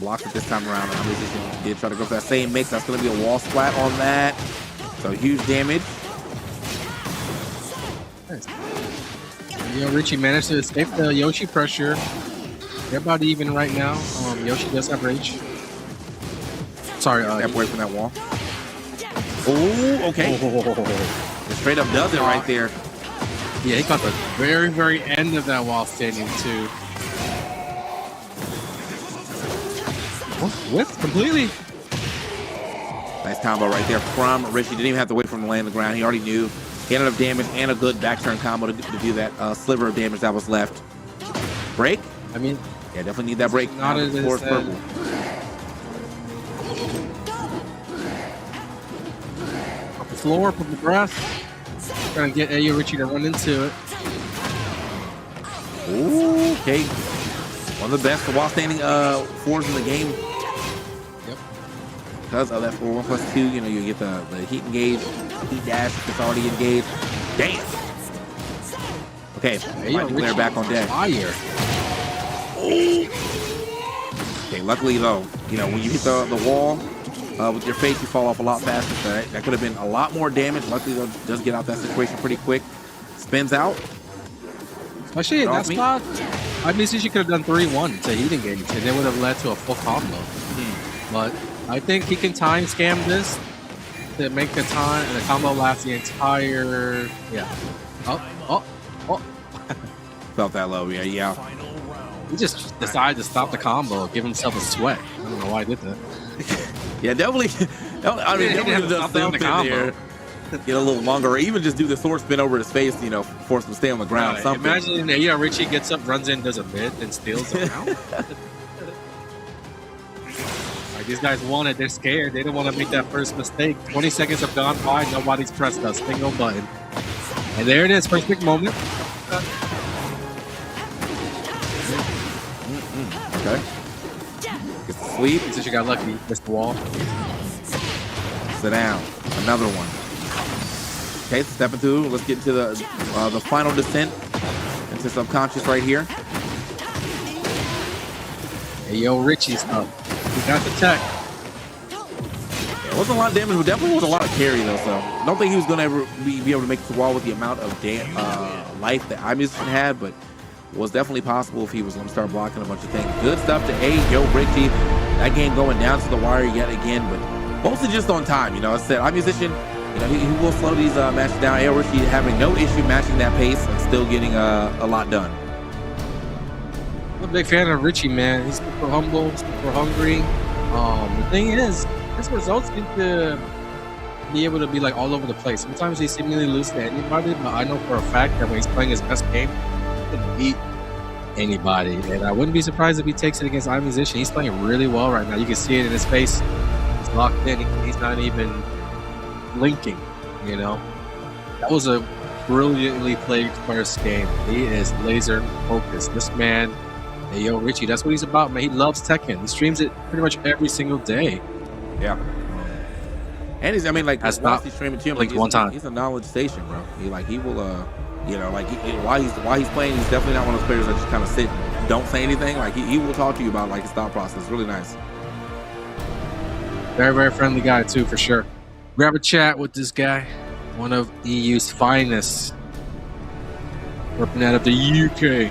blocks it this time around. And he did try to go for that same mix. That's going to be a wall splat on that. So huge damage. Nice. Richie managed to escape the Yoshi pressure. They're about even right now. Yoshi does have rage. Sorry, step away from that wall. Oh, okay. It straight up does it right there. Yeah, he caught the very, very end of that wall standing too. Whipped completely. Nice combo right there from Richie. Didn't even have to wait for him to land on the ground. He already knew. He had enough damage and a good back turn combo to do that sliver of damage that was left. Break? I mean, yeah, definitely need that break. Not as purple. Off the floor, put the breath. Trying to get Ayo Richie to run into it. Ooh, okay. One of the best while standing fours in the game. Yep. Because of that 4-1+2, you know, you get the heat engage, heat dash if it's already engaged. Damn. Okay, Ayo Richie back on deck. Fire. Okay, luckily though, you know, when you hit the wall with your face, you fall off a lot faster. So that could have been a lot more damage. Luckily though, does get out that situation pretty quick. Spins out. Actually, in that spot, I mean, since you could have done 3-1 to heat engage, and it would have led to a full combo. But I think he can time scam this to make the time and the combo last the entire. Yeah. Oh. Felt that low, yeah. He just decided to stop the combo, give himself a sweat. I don't know why I did that. Yeah, definitely. I mean, definitely does something there. Get a little longer, or even just do the sword spin over his face, you know, force him to stay on the ground. Right. Something. Imagine Richie gets up, runs in, does a mid, and steals the round. Like, these guys want it. They're scared. They don't want to make that first mistake. 20 seconds have gone by. Nobody's pressed a single button. And there it is. First big moment. Okay. Gets the sweep. Since you got lucky, missed the wall. Sit down. Another one. Okay, stepping through. Let's get into the final descent into subconscious right here. Hey, yo, Richie's up. He got the tech. It wasn't a lot of damage, but definitely was a lot of carry though. So I don't think he was going to ever be able to make the wall with the amount of life that iMusician had, but it was definitely possible if he was going to start blocking a bunch of things. Good stuff to Yo Richie. That game going down to the wire yet again, but mostly just on time. You know, I said iMusician, you know, he will slow these matches down. Yo Richie having no issue matching that pace and still getting a lot done. I'm a big fan of Richie, man. He's super humble, super hungry. The thing is, his results need to be able to be like all over the place. Sometimes he seemingly loses to anybody, but I know for a fact that when he's playing his best game, he can beat anybody. And I wouldn't be surprised if he takes it against iMusician. He's playing really well right now. You can see it in his face. He's locked in. He's not even blinking, you know. That was a brilliantly played first game. He is laser focused. This man, hey, yo, Richie, that's what he's about, man. He loves Tekken. He streams it pretty much every single day. Yeah. And he's, I mean, like, that's while he's streaming to him, like, one time. He's a knowledge station, bro. He will, you know, like, while he's playing, he's definitely not one of those players that just kind of sit, don't say anything. Like, he will talk to you about, like, his thought process. Really nice. Very, very friendly guy, too, for sure. Grab a chat with this guy. One of EU's finest. Working out of the UK.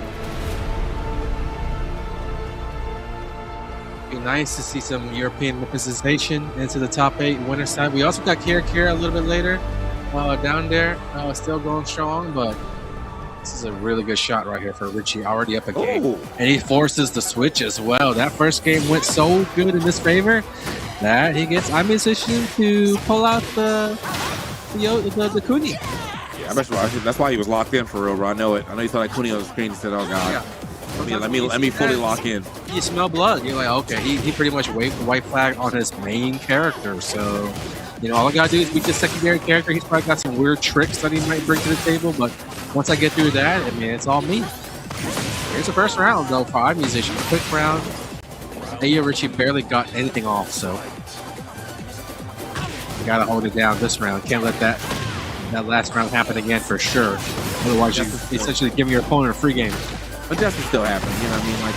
Be nice to see some European representation into the top 8 winner side. We also got Kira a little bit later down there, still going strong, but this is a really good shot right here for Richie, already up a game. And he forces the switch as well. That first game went so good in his favor that he gets iMusician to pull out the Kuni. Yeah, that's why he was locked in for real, bro. I know it. I know he saw that Kuni on the screen and said, "Oh God." Yeah. Let me fully lock in. You smell blood. You're like, okay, he pretty much waved the white flag on his main character. So, you know, all I gotta do is beat the secondary character. He's probably got some weird tricks that he might bring to the table. But once I get through that, I mean, it's all me. Here's the first round, though, for iMusician. Quick round. Ayo Richie barely got anything off, so you gotta hold it down this round. Can't let that last round happen again for sure. Otherwise, you essentially give your opponent a free game. But that can still happen, you know what I mean? Like,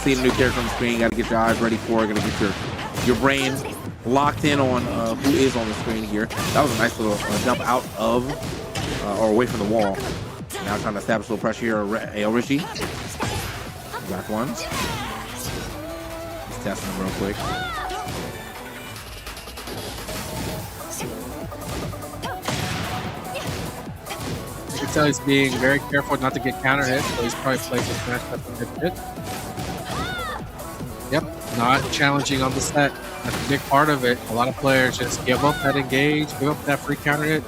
seeing a new character on the screen, you got to get your eyes ready for it. Got to get your brain locked in on who is on the screen here. That was a nice little jump out of or away from the wall. Now trying to establish a little pressure here. AL Richie. Back one. Just testing him real quick. You can tell he's being very careful not to get counter hit, so he's probably playing the smash up a bit. Yep, not challenging on the set. That's a big part of it. A lot of players just give up that engage, give up that free counter hit.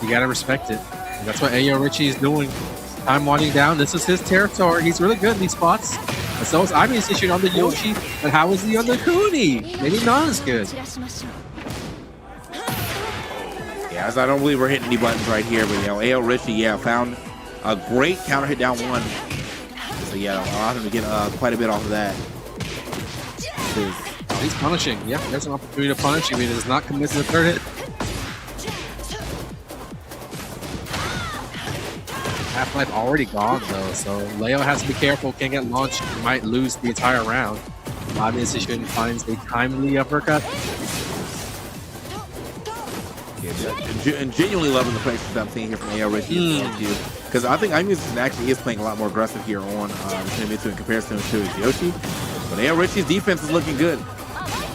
You gotta respect it. And that's what Ayo Richie is doing. Time winding down. This is his territory. He's really good in these spots. And so is Imusician on the Yoshi. But how is he on the Kuni? Maybe not as good. Yeah, as I don't believe we're hitting any buttons right here, but AL Richie, found a great counter hit down one. So allow him to get quite a bit off of that. He's punishing. Yep, there's an opportunity to punish him. He does not commit to the third hit. Half-life already gone though, so Leo has to be careful. Can't get launched. He might lose the entire round. Imusician finds a timely uppercut. And genuinely loving the plays that I'm seeing here from AL Richie because I think Imusician actually is playing a lot more aggressive here on Kunimitsu in comparison to his Yoshi. But AL Richie's defense is looking good.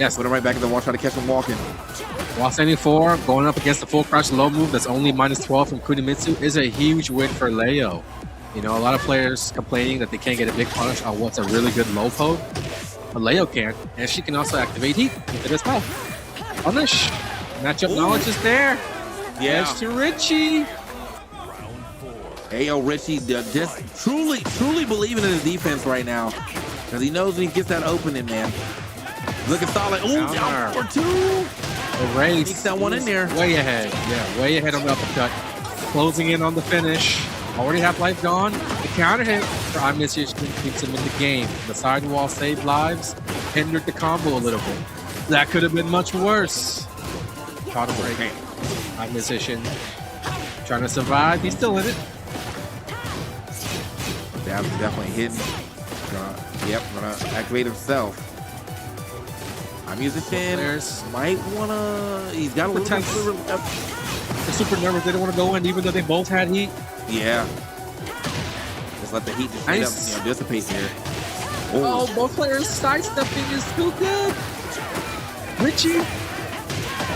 Yes, put him right back in the wall, try to catch him walking. While standing 4, going up against the full crouch low move that's only -12 from Kunimitsu is a huge win for Leo. You know, a lot of players complaining that they can't get a big punish on what's a really good low poke. But Leo can, and she can also activate heat with it as well. Punish. Matchup knowledge is there. Yeah. Edge to Richie. AO Richie just truly believing in his defense right now. Because he knows when he gets that opening, man. Looking solid. Ooh, down for 2. The race. Sneaks that one in there. Way ahead. Yeah, way ahead on the uppercut. Closing in on the finish. Already half-life gone. The counter hit for Imusician keeps him in the game. The sidewall saved lives. Hindered the combo a little bit. That could have been much worse. Caught a break. Imusician trying to survive. He's still in it. Definitely hitting. Gonna activate himself. Imusician might wanna. He's got a little tense. The super nervous. They don't want to go in, even though they both had heat. Yeah. Just let the heat just dissipate here. Oh, both players sidestepping is too good. Richie.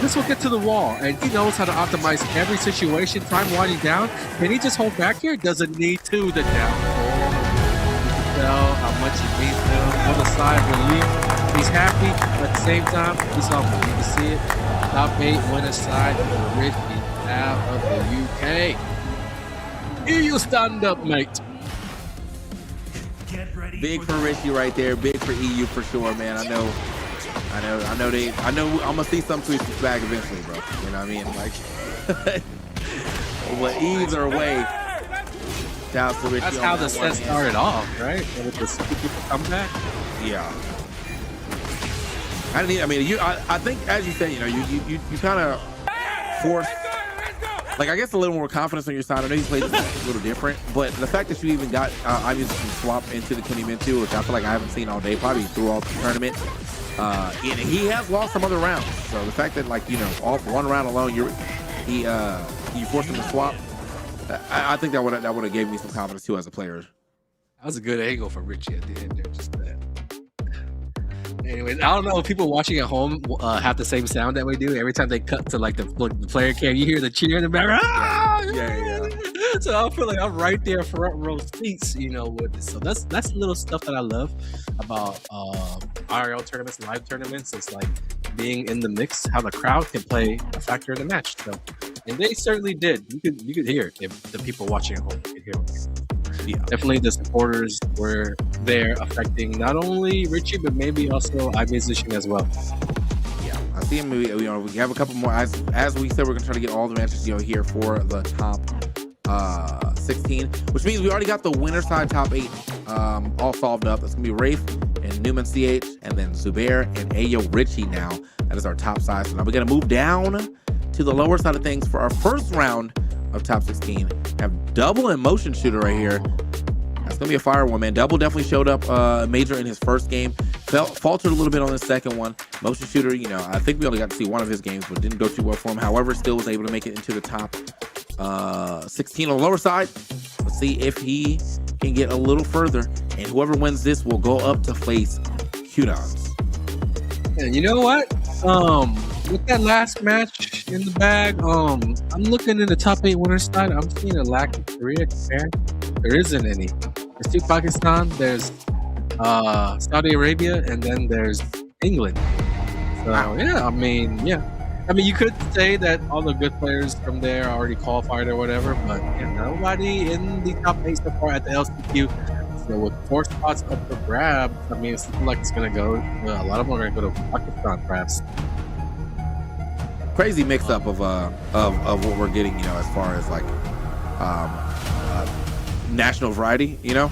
This will get to the wall, and he knows how to optimize every situation. Time winding down. Can he just hold back here? Doesn't need to. The down four. You can tell how much he needs them. On the side of relief. He's happy, but at the same time, he's humble. You can see it. Top 8 winner side for Richie out of the UK. You stand up, mate. Big for Richie right there. Big for EU for sure, man. I know I'm gonna see some tweets back eventually, bro. You know what I mean? Like, but either way, shouts to Richie. That's how the set started off, right? With the super people comeback. Yeah. I think, as you said, you kind of forced, like, I guess a little more confidence on your side. I know he plays a little different, but the fact that you even got Imusician swap into the Kunimitsu, which I feel like I haven't seen all day, probably throughout the tournament. And he has lost some other rounds, so the fact that off one round alone, you forced him to swap. I think that would have gave me some confidence too as a player. That was a good angle for Richie at the end there, just that. Anyways, I don't know if people watching at home have the same sound that we do. Every time they cut to like the player cam, you hear the cheer in the background. Yeah. So I feel like I'm right there, front row seats, with this. So that's the little stuff that I love about IRL tournaments, live tournaments. It's like being in the mix, how the crowd can play a factor in the match. So, and they certainly did. You could hear it if the people watching at home could hear it. Yeah, definitely the supporters were there, affecting not only Richie but maybe also Imusician as well. Yeah, I see him. We have a couple more. As we said, we're gonna try to get all the matches here for the top 16, which means we already got the winner side top 8 all solved up. It's gonna be Rafe and Newman CH, and then Zubair and Ayo Richie. Now that is our top side. So now we're gonna move down to the lower side of things for our first round of top 16. Have double in motion shooter right here. That's gonna be a fire one, man. Double definitely showed up major in his first game. Faltered a little bit on the second one. Motion shooter, you know, I think we only got to see one of his games, but didn't go too well for him. However, still was able to make it into the top 16 on the lower side. Let's see if he can get a little further, and whoever wins this will go up to face Q-Dons. And you know what? With that last match in the bag, I'm looking in the top 8 winners side. I'm seeing a lack of Korea compared. There isn't any. There's 2 Pakistan, there's Saudi Arabia, and then there's England. So yeah, I mean, you could say that all the good players from there are already qualified or whatever, but nobody in the top 8 so far at the LCQ. So with 4 spots up for grabs, I mean, it's looking like it's gonna go. A lot of them are gonna go to Pakistan, perhaps. Crazy mix up of what we're getting, you know, as far as like national variety, you know.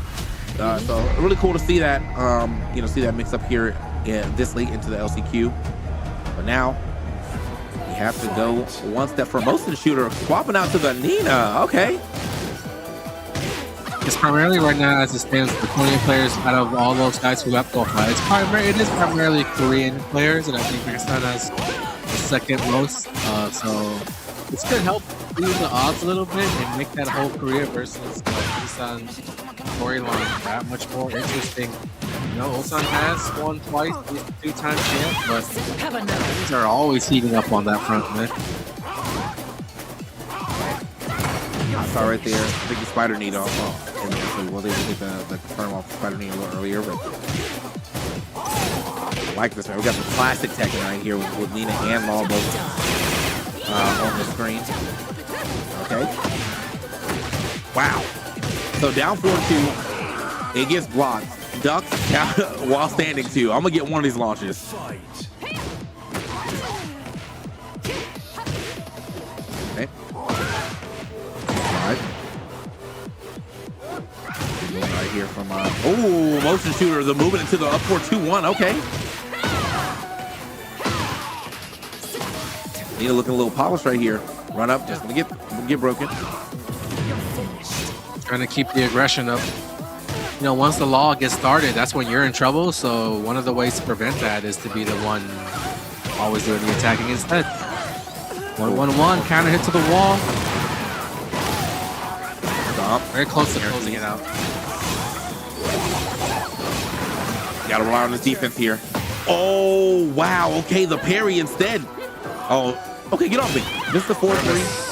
So really cool to see that, you know, see that mix up here this late into the LCQ. But now we have to go one step for motion shooter, swapping out to the Nina. Okay. It's primarily right now, as it stands, the Korean players out of all those guys who have qualified. It is primarily Korean players, and I think Pakistan has the second most. So this could help even the odds a little bit and make that whole Korea versus Pakistan storyline that much more interesting. You know, Ulsan has won twice, 2 times yet, but things are always heating up on that front, man. I saw right there, I think the Spider Need off in there, so he was able to get the confirm off Spider Need a little earlier, but I like this, man. We got the classic Tekken right here with Nina and Law both on the screen. Okay. Wow. So down 4-2, it gets blocked, ducked while standing 2. I'm gonna get one of these launches. Okay. Right here from oh, motion shooter, the movement into the up 4-2-1. Okay. Nina looking a little polished right here. Run up, just gonna get broken. Trying to keep the aggression up. You know, once the law gets started, that's when you're in trouble. So one of the ways to prevent that is to be the one always doing the attacking instead. 1-1-1, counter hit to the wall. Stop. Very close to closing it out. Gotta rely on his defense here. Oh, wow. Okay, the parry instead. Oh, okay, get off me. Missed the 4-3.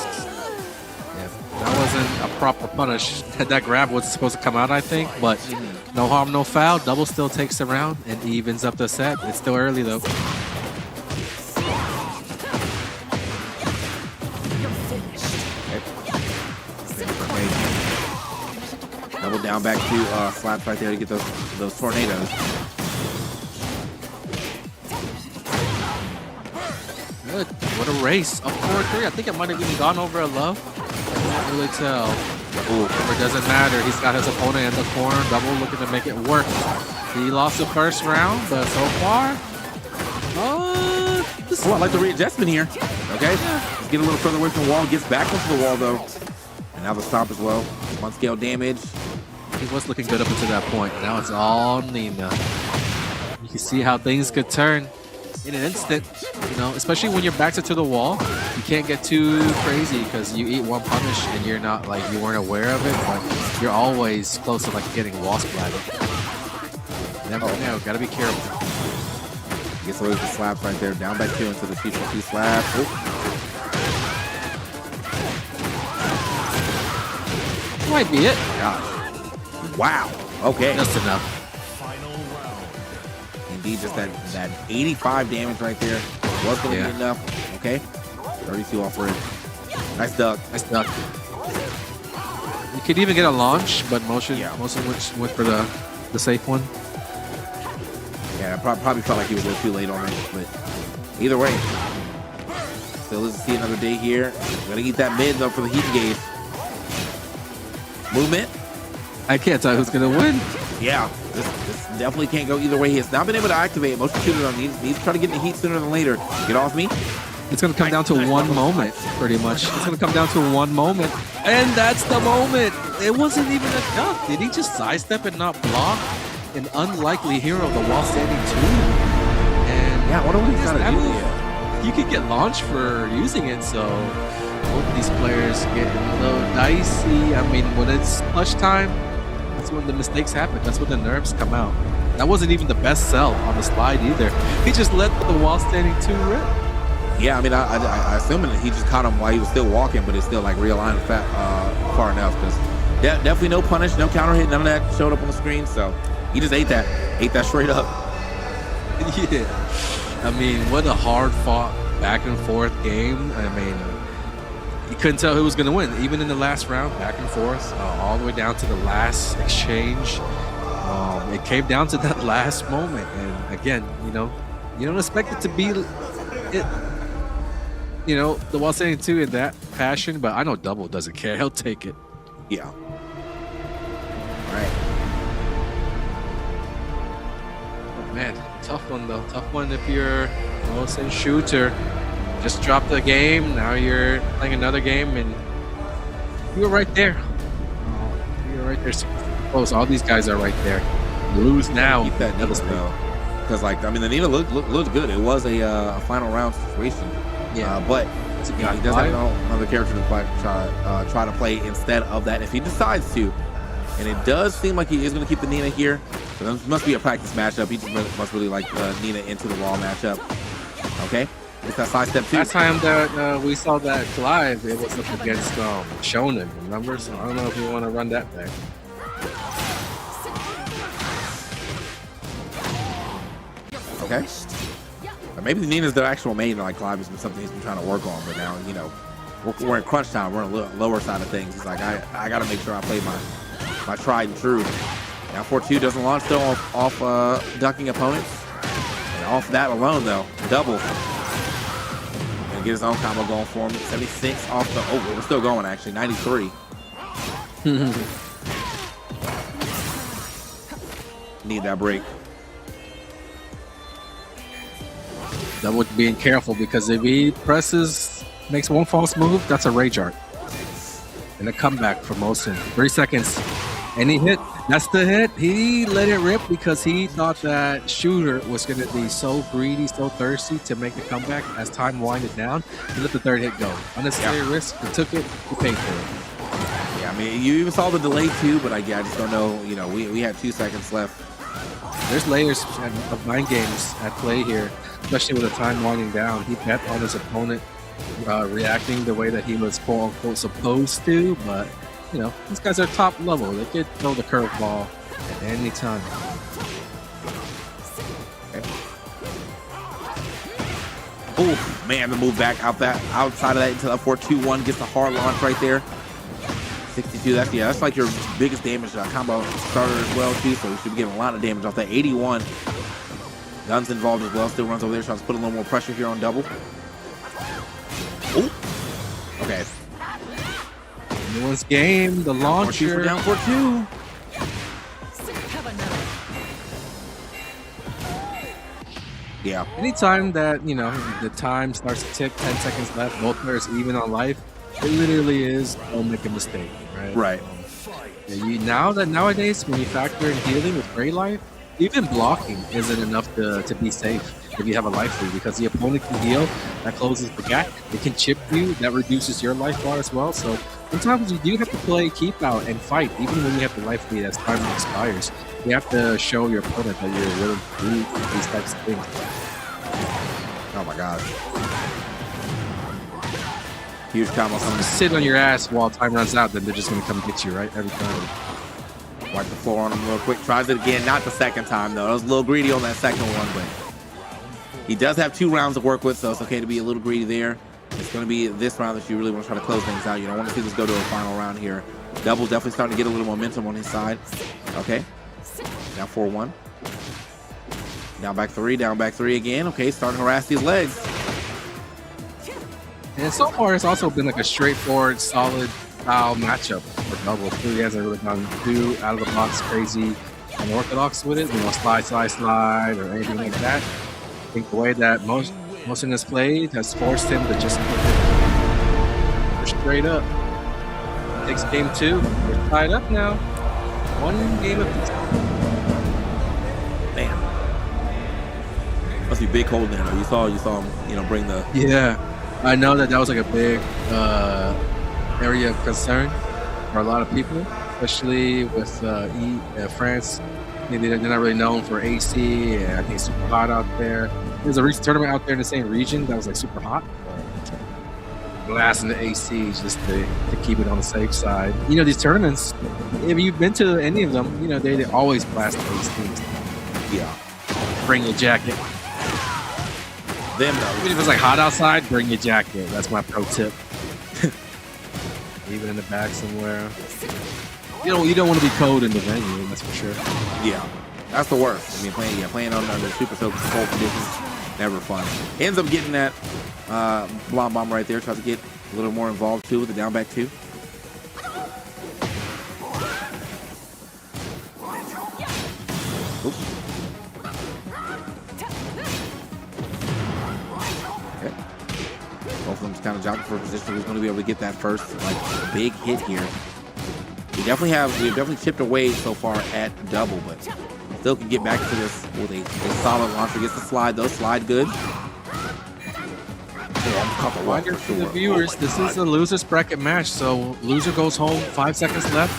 That wasn't a proper punish. That grab was supposed to come out, I think, but no harm, no foul. Double still takes the round and evens up the set. It's still early, though. Double down back to slaps right there to get those tornadoes. Good. What a race. Up 4-3. I think it might have even gone over a love. I can't really tell. Ooh, it doesn't matter. He's got his opponent in the corner. Double looking to make it work. He lost the first round, but so far, I like the readjustment here. Okay, let's get a little further away from the wall. Gets back onto the wall though, and now the stomp as well. 1 scale damage. He was looking good up until that point. Now it's all Nina. You can see how things could turn in an instant. You know, especially when your backs are to the wall, you can't get too crazy because you eat one punish and you're not like you weren't aware of it, but you're always close to like getting wall splatted. Never know. Gotta be careful. Gets away with the slaps right there. Down back 2 into the C2 slap. Might be it. Gosh. Wow. Okay. Just enough. Indeed, just that 85 damage right there was going to be enough. Okay. 32 off red. Nice duck. Nice duck. You could even get a launch, but motion went for the safe one. Yeah, I probably felt like he was a little too late on it, but either way, still is to see another day here. Gonna eat that mid though for the heat gauge. Movement. I can't tell who's gonna win. Yeah, this definitely can't go either way. He has not been able to activate. Motion shooter on needs to try to get in the heat sooner than later. Get off me. It's gonna come down to one moment, pretty much. It's gonna come down to one moment. And that's the moment. It wasn't even a duck. Did he just sidestep and not block? An unlikely hero, the wall standing 2. And Yeah, what are we just trying that to do move, here? you could get launched for using it, so both these players get a little dicey. I mean, when it's clutch time, that's when the mistakes happen. That's when the nerves come out. That wasn't even the best sell on the slide either. He just let the wall standing 2 rip. Yeah, I mean, I assume that he just caught him while he was still walking, but it's still like realigned far enough because definitely no punish, no counter hit, none of that showed up on the screen. So he just ate that straight up. Yeah, I mean, what a hard fought back and forth game. I mean, you couldn't tell who was going to win, even in the last round, back and forth, all the way down to the last exchange. It came down to that last moment, and again, you don't expect it to be it. The wall standing 2 in that passion, but I know Double doesn't care. He'll take it. Yeah. All right. Oh, man, tough one though. Tough one if you're a Wilson shooter. Just dropped the game. Now you're playing another game, and you were right there. You're right there, super close. All these guys are right there. You lose now. Keep that Nina though, because the Nina looked good. It was a final round situation. Yeah, but he does have another character to try to play instead of that if he decides to. And it does seem like he is going to keep the Nina here. So this must be a practice matchup. He just must really like Nina into the wall matchup. Okay, it's that side step 2. Last time that we saw that live, it was up against Shonen, remember? So I don't know if you want to run that back. Okay. Or maybe the Nina's the actual main, like Clive has been something he's been trying to work on, but now, we're in crunch time. We're on the lower side of things. He's like, I got to make sure I play my tried and true. Now 4-2 doesn't launch though off ducking opponents. And off that alone though, double. And get his own combo going for him. 76 off the, we're still going actually, 93. Need that break. Double being careful because if he makes one false move, that's a rage art. And a comeback for Mosin. 3 seconds. And he hit. That's the hit. He let it rip because he thought that shooter was going to be so greedy, so thirsty to make the comeback as time winded down. He let the third hit go. Unnecessary risk. He took it. He paid for it. Yeah, I mean, you even saw the delay too, but I just don't know. We had 2 seconds left. There's layers of mind games at play here, especially with the time winding down. He bet on his opponent reacting the way that he was quote unquote supposed to, but these guys are top level. They could throw the curveball at any time. Okay. Oh man, the move back outside of that into that 4-2-1 gets the hard launch right there. 62. That's like your biggest damage combo starter as well too. So you should be getting a lot of damage off that. 81. Guns involved as well. Still runs over there. Tries to put a little more pressure here on double. Oh. Okay. Anyone's game. The launcher. Down 4-2. Yeah. Anytime that the time starts to tick, 10 seconds left, both players even on life, it literally is don't make a mistake, right? Right. Nowadays, when you factor in healing with Gray Life, even blocking isn't enough to be safe if you have a life lead, because the opponent can heal, that closes the gap. It can chip you, that reduces your life bar as well. So sometimes you do have to play keep out and fight, even when you have the life lead as time expires. You have to show your opponent that you're willing to do these types of things. Oh my gosh. Huge combo. Sit on your ass while time runs out, then they're just going to come get you, right? Every time. Wipe the floor on him real quick. Tries it again. Not the second time, though. I was a little greedy on that second one, but he does have 2 rounds to work with, so it's okay to be a little greedy there. It's going to be this round that you really want to try to close things out. You don't want to see this go to a final round here. Double's definitely starting to get a little momentum on his side. Okay. Now 4-1. Down back 3 again. Okay, starting to harass these legs. And so far, it's also been like a straightforward, solid style matchup for Double. He hasn't really gone too out of the box, crazy, unorthodox with it. Slide, or anything like that. I think the way that Mosin has played has forced him to just push straight up. Takes game 2. We're tied up now. 1 game apiece. Man, must be big cold there. You saw him, bring the. Yeah, I know that was like a big area of concern for a lot of people, especially with France. They're not really known for AC, and I think it's super hot out there. There's a recent tournament out there in the same region that was like super hot. Blasting the AC just to keep it on the safe side. These tournaments, if you've been to any of them, they always blast the AC. Yeah. Bring your jacket. Even if it's like hot outside, bring your jacket. That's my pro tip. Even in the back somewhere. You don't want to be cold in the venue, that's for sure. Yeah, that's the worst. I mean, playing under super cold conditions, never fun. Ends up getting that blonde bomb right there. Tries to get a little more involved too with the down back 2. Oops. Okay. Both of them just kind of jockeying for a position. Who's going to be able to get that first big hit here? We've definitely chipped away so far at double, but still can get back to this with a solid launcher. Gets the slide though, slide good. Reminder for the viewers, this is a loser's bracket match, so loser goes home, 5 seconds left.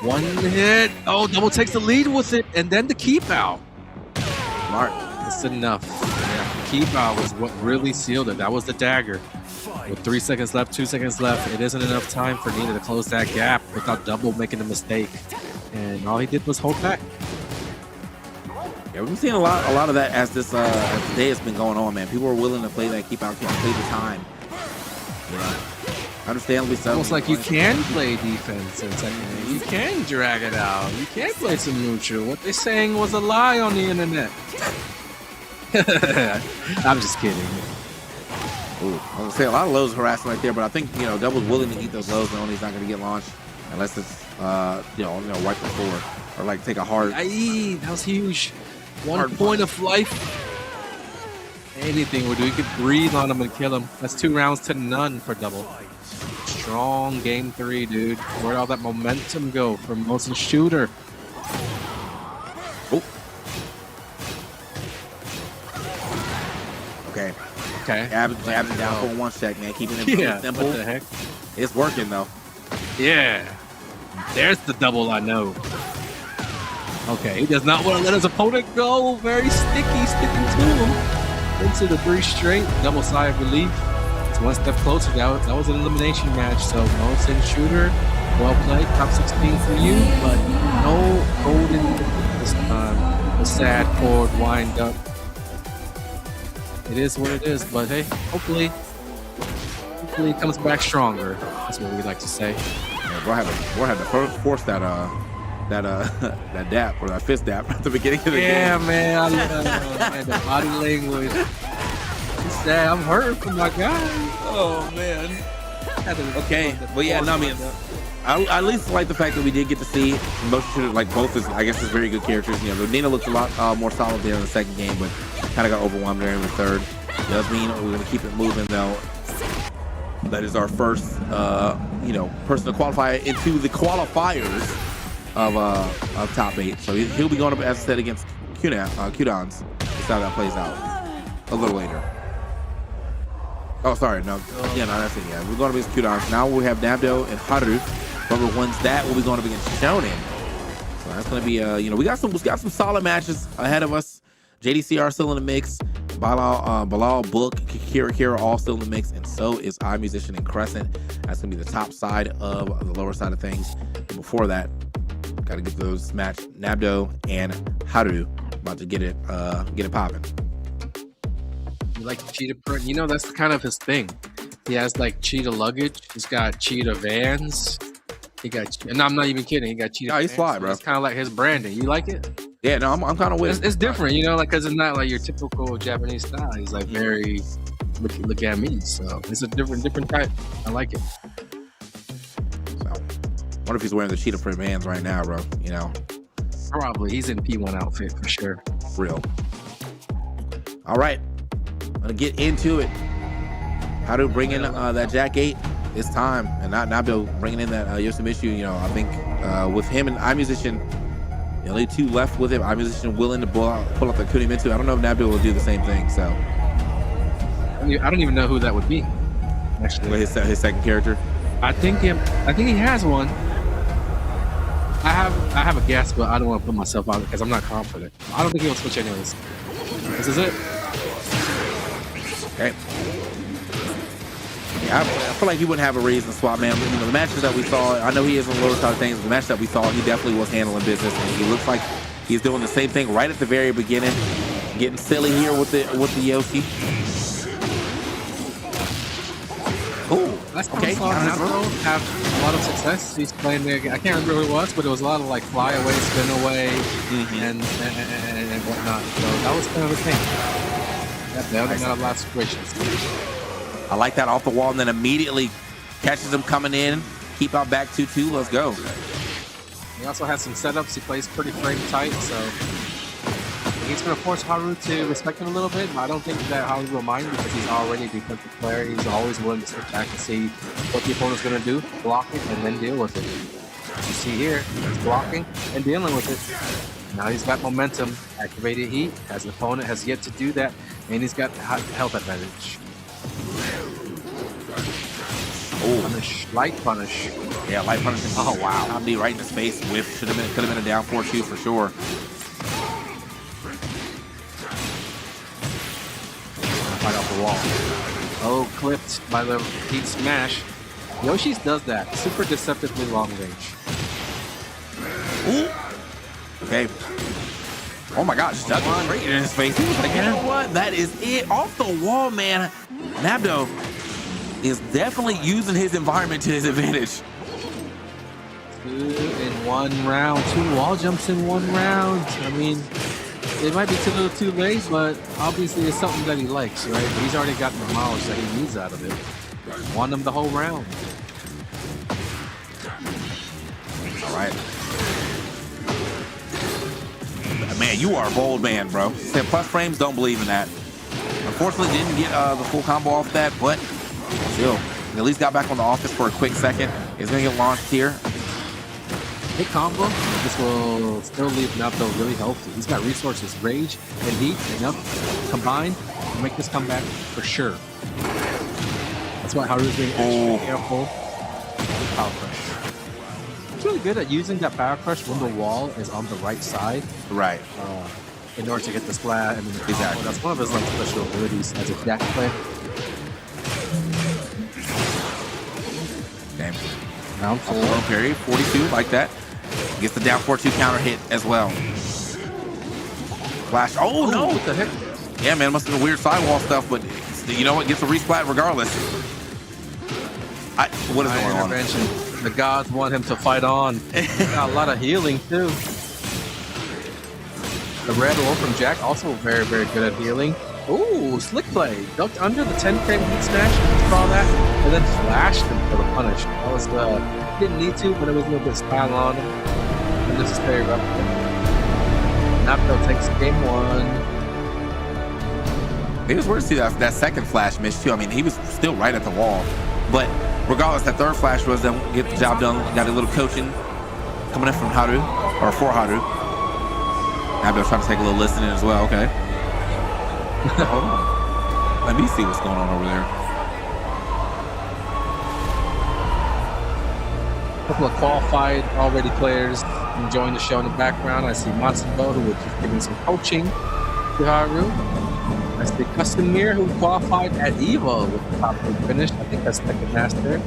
1 hit. Oh, double takes the lead with it, and then the keep out. Smart. That's enough. Yeah, the keep out was what really sealed it. That was the dagger. With 3 seconds left, 2 seconds left, it isn't enough time for Nina to close that gap without double making a mistake. And all he did was hold back. Yeah, we've been seeing a lot of that as as the day has been going on, man. People are willing to play that keep out, play the time. Understandably so. Almost like you can play defense in Tekken. You can drag it out. You can play some neutral. What they're saying was a lie on the internet. I'm just kidding. Ooh, I was gonna say a lot of lows harassing right there, but I think Double's willing to eat those lows, knowing he's not gonna get launched unless it's wipe the floor or take a hard. Aye, that was huge. 1 point of life. Anything would do. You could breathe on him and kill him. That's 2 rounds to none for Double. Strong game 3, dude. Where'd all that momentum go from Motion Shooter? Oh. Okay. Abs it down for 1 check, man. Keeping it simple. What the heck? It's working though. Yeah. There's the double I know. Okay, he does not want to let his opponent go. Very sticky, sticking to him. Into the 3 straight. Double sigh of relief. It's 1 step closer. That was an elimination match. So Motion Shooter, well played. Top 16 for you, but no golden this time. The sad chord wind up. It is what it is, but hey, hopefully it comes back stronger. That's what we like to say. Yeah, we'll have to force that dap or that fist dap at the beginning of the game. Yeah, man, I love man, the body language. It's sad. I'm hurting for my guy. Oh man. Okay, but yeah, no, I mean, I at least like the fact that we did get to see Motion Shooter, both is, I guess, is very good characters. Nina looked a lot more solid there in the second game, but kind of got overwhelmed there in the third. Does mean we're going to keep it moving though. That is our first, person to qualify into the qualifiers of top 8. So he'll be going up, as I said, against Qdans. That's how that plays out a little later. Oh, sorry, no. Yeah, no, that's it. Yeah, we're going up against Qdans. Now we have Nabdo and Haru. Whoever wins that will be going up against Shonen. So that's going to be, we got some solid matches ahead of us. JDCR still in the mix. Bilal, Book, Kira all still in the mix, and so is iMusician and Crescent. That's gonna be the top side of the lower side of things. But before that, gotta get those match Nabdo and Haru about to get it popping. You like cheetah print? That's kind of his thing. He has cheetah luggage. He's got cheetah vans. And I'm not even kidding. He got cheetah. Oh, he's fly, bro. It's kind of like his branding. You like it? Yeah, no, I'm kind of with it. It's different, because it's not like your typical Japanese style. He's very look at me. So it's a different type. I like it. So, wonder if he's wearing the cheetah print vans right now, bro. Probably. He's in P1 outfit for sure. Real. All right, I'm gonna get into it. How to bring in that Jack 8. it's time. And Nabdo bringing in that Yoshimitsu, you know, I think with him and iMusician, the only two left with him, iMusician willing to pull out the Kunimitsu. I don't know if Nabdo will do the same thing. So I don't even know who that would be. Actually, his second character. I think he has one. I have a guess, but I don't want to put myself out because I'm not confident. I don't think he'll switch anyways. This is it. Okay. Yeah, I feel like he wouldn't have a reason to swap, man. You know, the matches that we saw, I know he is on the lower side of things, but the match that we saw, he definitely was handling business, and he looks like he's doing the same thing right at the very beginning, getting silly here with the Yoshi. Oh, okay. Have a lot of success. He's playing there. I can't remember who it was, but it was a lot of like fly away, spin away, and whatnot. So that was kind of the thing. Yeah, they got a lot of situations. I like that off the wall, and then immediately catches him coming in. Keep out back 2-2. Let's go. He also has some setups. He plays pretty frame tight, so he's going to force Haru to respect him a little bit. But I don't think that Haru will mind because he's already a defensive player. He's always willing to sit back and see what the opponent's going to do, block it, and then deal with it. As you see here, he's blocking and dealing with it. Now he's got momentum, activated heat, as the opponent has yet to do that, and he's got health advantage. Oh, punish, light punish. Yeah, light punish. Oh wow! Omni right in his face. Whiff could have been a down 4-2 for sure. Right off the wall. Oh, clipped by the heat smash. Yoshi's does that. Super deceptively long range. Ooh. Okay. Oh my gosh, that's straight in his face. He was like, you know what? That is it. Off the wall, man. Nabdo is definitely using his environment to his advantage. 2 in 1 round. 2 wall jumps in 1 round. I mean, it might be a little too late, but obviously it's something that he likes, right? He's already gotten the mileage that he needs out of it. Won him the whole round. All right. Man, you are a bold man, bro. Said plus frames, don't believe in that. Unfortunately, didn't get the full combo off that, but still, he at least got back on the office for a quick second. He's going to get launched here. Hit combo, this will still leave Nabdo really healthy. He's got resources, rage and heat enough combined to make this comeback for sure. That's why Haru's being extra careful. Power crush. He's really good at using that power crush when the wall is on the right side. Right. In order to get the splat and then the exactly. That's one of his like special abilities as a jack player. Damn. Round 4. Parry, 42, like that. Gets the down 4-2 counter hit as well. Flash. Oh, no. What the heck? Yeah, man, must have been weird sidewall stuff, but you know what? Gets a resplat regardless. What is going on? The gods want him to fight on. Got a lot of healing, too. The red roll from Jack, also very, very good at healing. Ooh, slick play. Ducked under the 10 frame heat smash, saw that, and then flashed him for the punish. That was didn't need to, but it was a little bit of style on him. And this is very rough. Nabdo takes game 1. It was weird to see that second flash miss, too. I mean, he was still right at the wall. But regardless, that third flash was them get the job done. Got a little coaching coming in from Haru, or for Haru. Nabdo's trying to take a little listening as well. Okay. Hold on. Let me see what's going on over there. A couple of qualified already players enjoying the show in the background. I see Matsubo, who was just giving some coaching to Haru. I see Customir, who qualified at EVO with the top 8 finish. I think that's Tekken Master.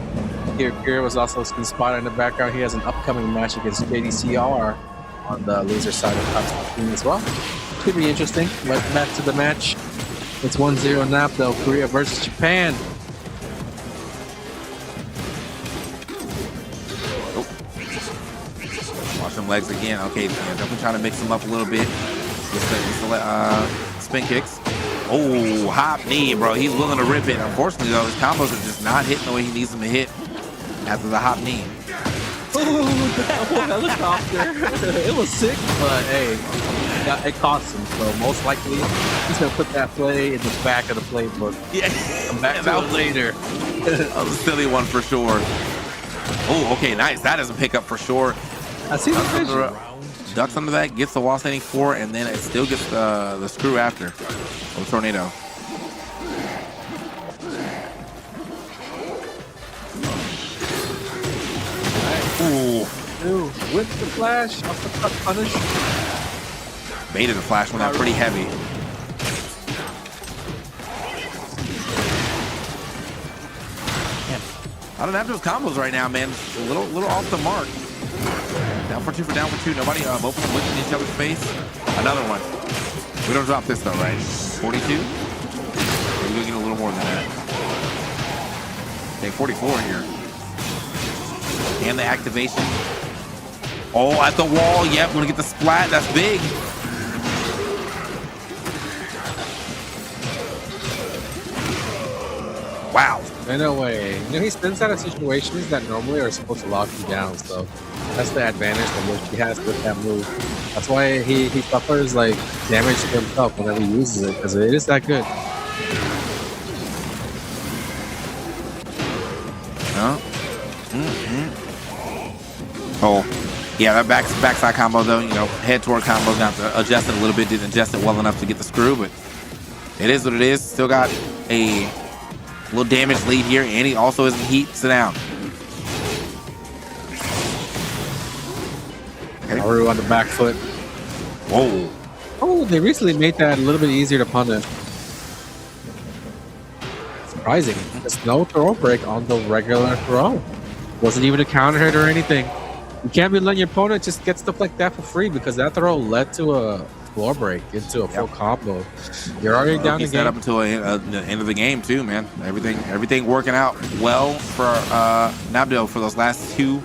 Kira was also spotted in the background. He has an upcoming match against JDCR on the loser side of top 16 as well. Could be interesting. But back to the match. It's 1-0 Nabdo, Korea versus Japan. Watch them legs again. Okay, yeah, definitely trying to mix them up a little bit. With the spin kicks. Oh, hop knee, bro. He's willing to rip it. Unfortunately, though, his combos are just not hitting the way he needs them to hit after the hop knee. Oh, that helicopter. It was sick, but hey, it cost him. So most likely, he's going to put that play in the back of the playbook. Yeah. Come back to it later. That was a silly one for sure. Oh, okay, nice. That is a pickup for sure. I see the vision. Ducks under that, gets the wall standing 4, and then it still gets the screw after. Oh, tornado. Ooh, with the flash, uppercut punish. Baited the flash one out pretty heavy. I don't have those combos right now, man. A little off the mark. Down for two. Nobody both of them looking in each other's face. Another one. We don't drop this though, right? 42? We're gonna get a little more than that. Okay, 44 here. And the activation. Oh, at the wall. Yep, gonna get the splat. That's big. Wow. No way. He spins out of situations that normally are supposed to lock you down, so that's the advantage that Yoshi has with that move. That's why he suffers like damage to himself whenever he uses it, because it is that good. Oh, yeah, that backside combo though, head toward combo, got to adjust it a little bit, didn't adjust it well enough to get the screw, but it is what it is. Still got a little damage lead here, and he also is in heat. Sit down. Okay. Haru on the back foot. Whoa. Oh, they recently made that a little bit easier to punish. Surprising. There's no throw break on the regular throw. Wasn't even a counter hit or anything. You can't be letting your opponent just get stuff like that for free, because that throw led to a floor break into a full combo. You're already down the game. Set up until the end of the game too, man. Everything working out well for Nabdo for those last 2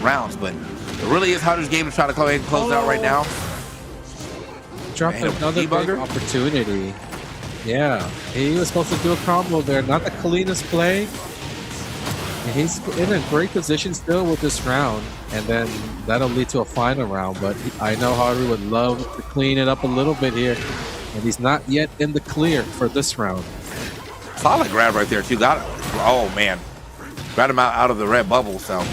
rounds, but it really is Haru's game to try to go ahead and close out right now. Dropped another big opportunity. Yeah, he was supposed to do a combo there. Not the cleanest play. He's in a great position still with this round, and then that'll lead to a final round, but I know Haru would love to clean it up a little bit here, and he's not yet in the clear for this round. Solid grab right there too. Got it. Oh man, grabbed him out of the red bubble. So,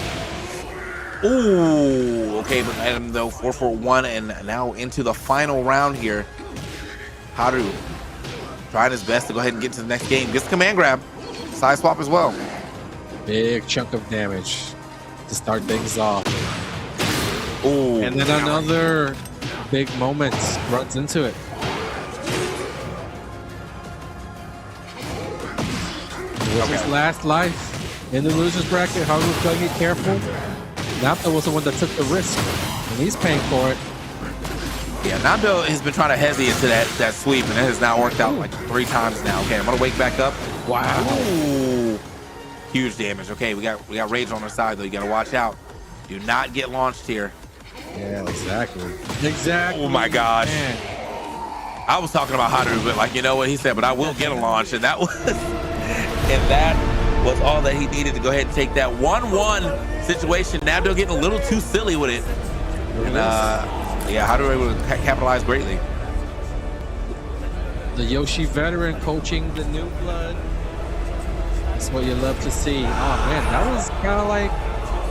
ooh, okay, but Adam though 4-4-1, and now into the final round here. Haru trying his best to go ahead and get to the next game. Gets the command grab, side swap as well. Big chunk of damage to start things off. Ooh, and then another big moment runs into it. This was his last life in the loser's bracket. Haru's gotta get careful. Napto was the one that took the risk, and he's paying for it. Yeah, Napto has been trying to hesitate into that sweep, and it has now worked out like 3 times now. Okay, I'm gonna wake back up. Wow. Ooh. Huge damage. Okay, we got Rage on our side though. You gotta watch out. Do not get launched here. Yeah, exactly. Exactly. Oh my gosh. Man. I was talking about Haru, but like, you know what he said, but I will get a launch, and that was all that he needed to go ahead and take that 1-1 situation. Nabdo getting a little too silly with it. And yeah, Haru able to capitalize greatly. The Yoshi veteran coaching the new blood. That's what you love to see. Oh man, that was kind of like,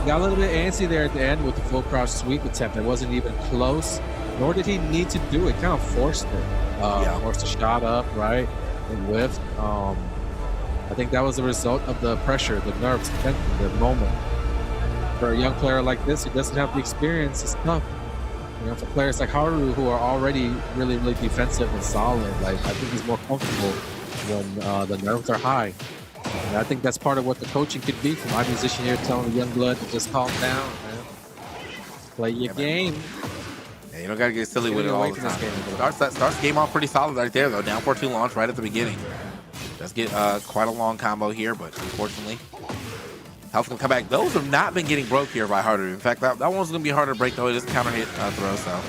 got a little bit antsy there at the end with the full crouch sweep attempt. It wasn't even close, nor did he need to do it. Kind of forced it. Forced a shot up, right? And whiffed. I think that was the result of the pressure, the nerves, the tension, the moment. For a young player like this who doesn't have the experience, it's tough. For players like Haru who are already really, really defensive and solid, like I think he's more comfortable when the nerves are high. And I think that's part of what the coaching could be from my musician here, telling the young blood to just calm down, man. Play your game. Yeah, you don't gotta get silly with it all the time. Starts the game off pretty solid right there though. Down 4-2 launch right at the beginning. Does get quite a long combo here, but unfortunately, health can come back. Those have not been getting broke here by Haru. In fact, that one's gonna be harder to break though. It is a counter hit throw, so.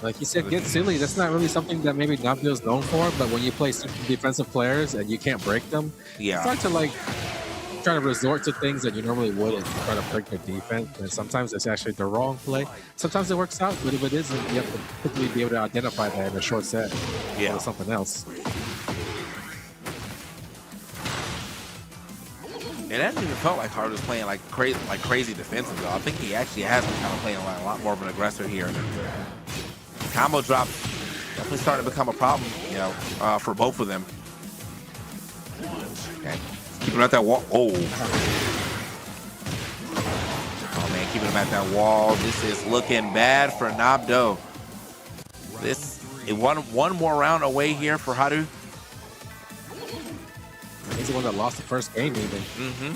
Like you said, get silly. That's not really something that maybe Nabdo is known for, but when you play defensive players and you can't break them, you start to like try to resort to things that you normally wouldn't to try to break their defense. And sometimes it's actually the wrong play. Sometimes it works out, but if it isn't, you have to quickly be able to identify that in a short set. Or something else. It hasn't even felt like Hard was playing like crazy defensive though. I think he actually has been kind of playing like a lot more of an aggressor here. Combo drop definitely starting to become a problem, you know, for both of them. Okay, keeping him at that wall. Oh man, keeping him at that wall. This is looking bad for Nabdo. This is one more round away here for Haru. He's the one that lost the first game even.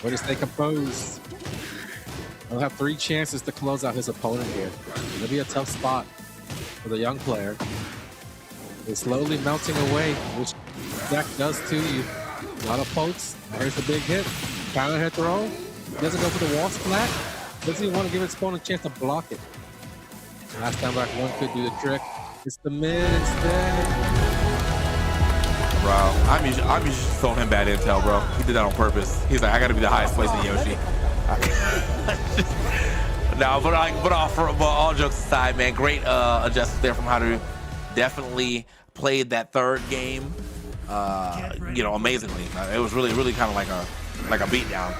Way to stay composed. He'll have 3 chances to close out his opponent here. It'll be a tough spot for the young player. He's slowly melting away, which Zach does to you. A lot of pokes. Here's the big hit. Counter hit throw. Doesn't go for the wall splat. Doesn't even want to give his opponent a chance to block it. Last time back one could do the trick. It's the mid instead. Bro, I'm usually throwing him bad intel, bro. He did that on purpose. He's like, I gotta be the highest place in Yoshi. No, but all jokes aside, man, great adjustment there from Haru. Definitely played that third game, you know, amazingly. It was really kind of like a beatdown.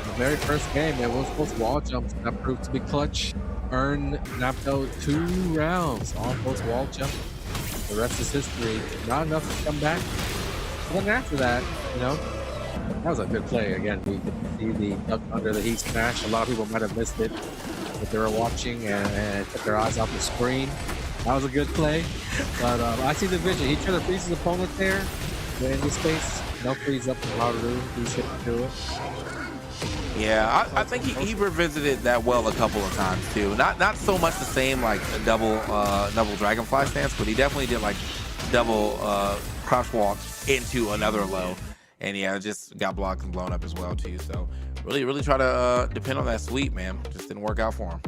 The very first game, it was both wall jumps that proved to be clutch. Earned Napdo 2 rounds on both wall jump. The rest is history. Not enough to come back. But then after that, you know, that was a good play. Again, we could see the duck under the heat smash. A lot of people might have missed it, but they were watching and took their eyes off the screen. That was a good play. But I see the vision. He tried to freeze his opponent there, but in this space, no freeze up from Haru. He's hit through it. Yeah, I think he revisited that well a couple of times too. Not so much the same like double dragonfly stance, but he definitely did like double crouch walk into another low, and yeah, just got blocked and blown up as well too. So really try to depend on that sweep, man. Just didn't work out for him.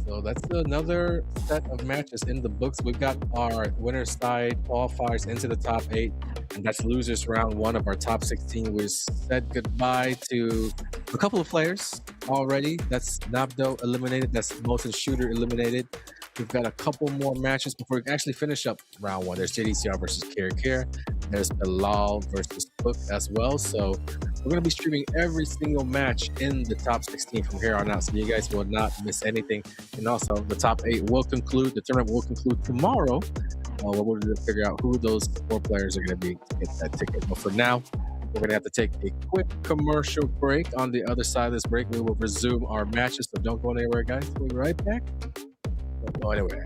So that's another set of matches in the books. We've got our winner's side qualifiers into the top 8, and that's losers round 1 of our top 16. We said goodbye to a couple of players already. That's Nabdo eliminated. That's Motion Shooter eliminated. We've got a couple more matches before we actually finish up round 1. There's JDCR versus Care. There's Bilal versus Cook as well. So we're going to be streaming every single match in the top 16 from here on out, so you guys will not miss anything. And also, the top 8 will conclude. The tournament will conclude tomorrow. We're going to figure out who those 4 players are going to be to get that ticket. But for now, we're going to have to take a quick commercial break. On the other side of this break, we will resume our matches. So don't go anywhere, guys. We'll be right back. Don't go anywhere.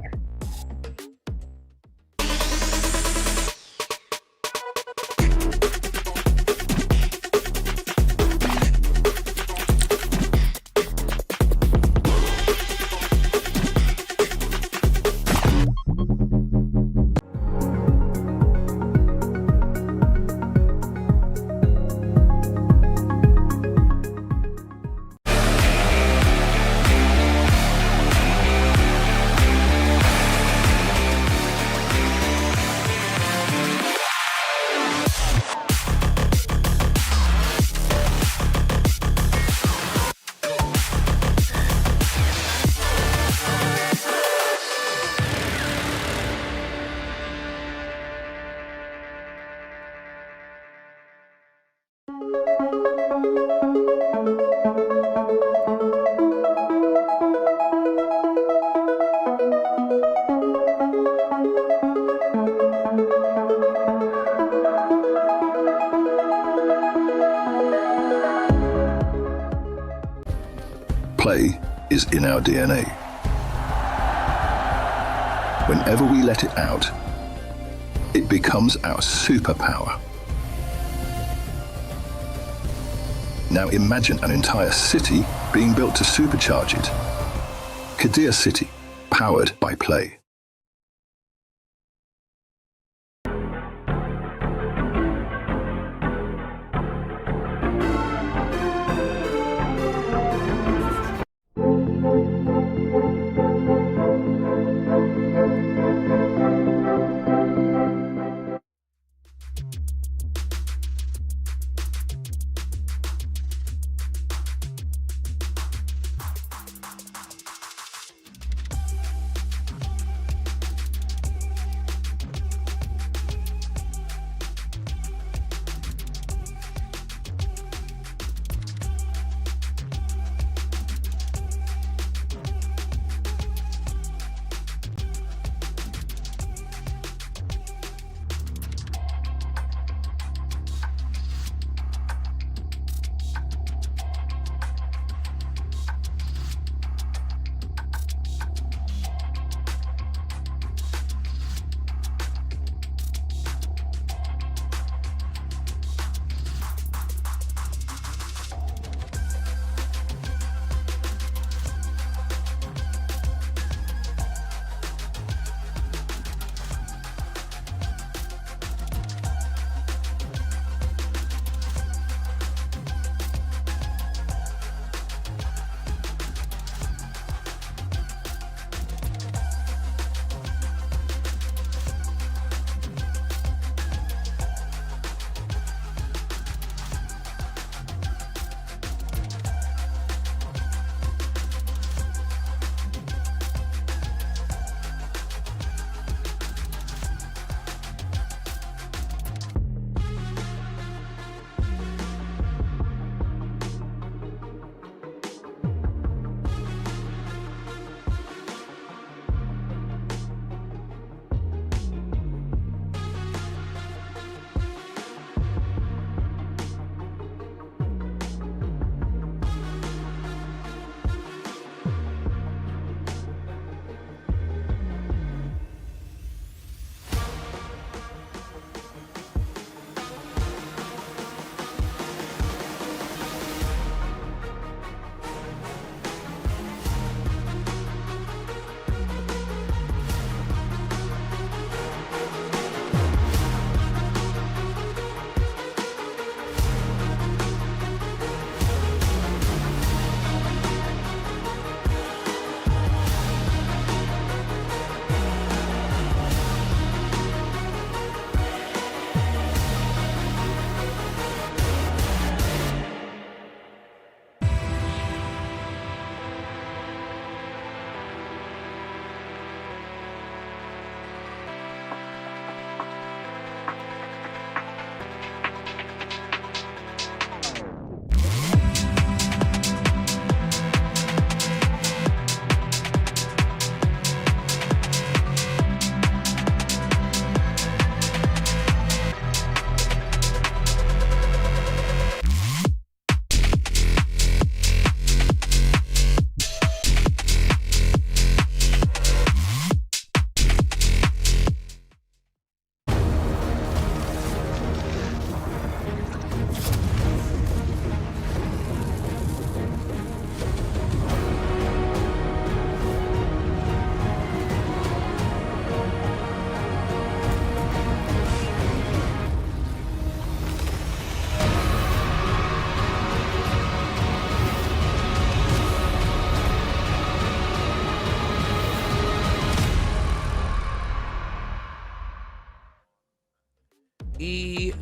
Play is in our DNA. Whenever we let it out, it becomes our superpower. Now imagine an entire city being built to supercharge it. Kadir City, powered by Play.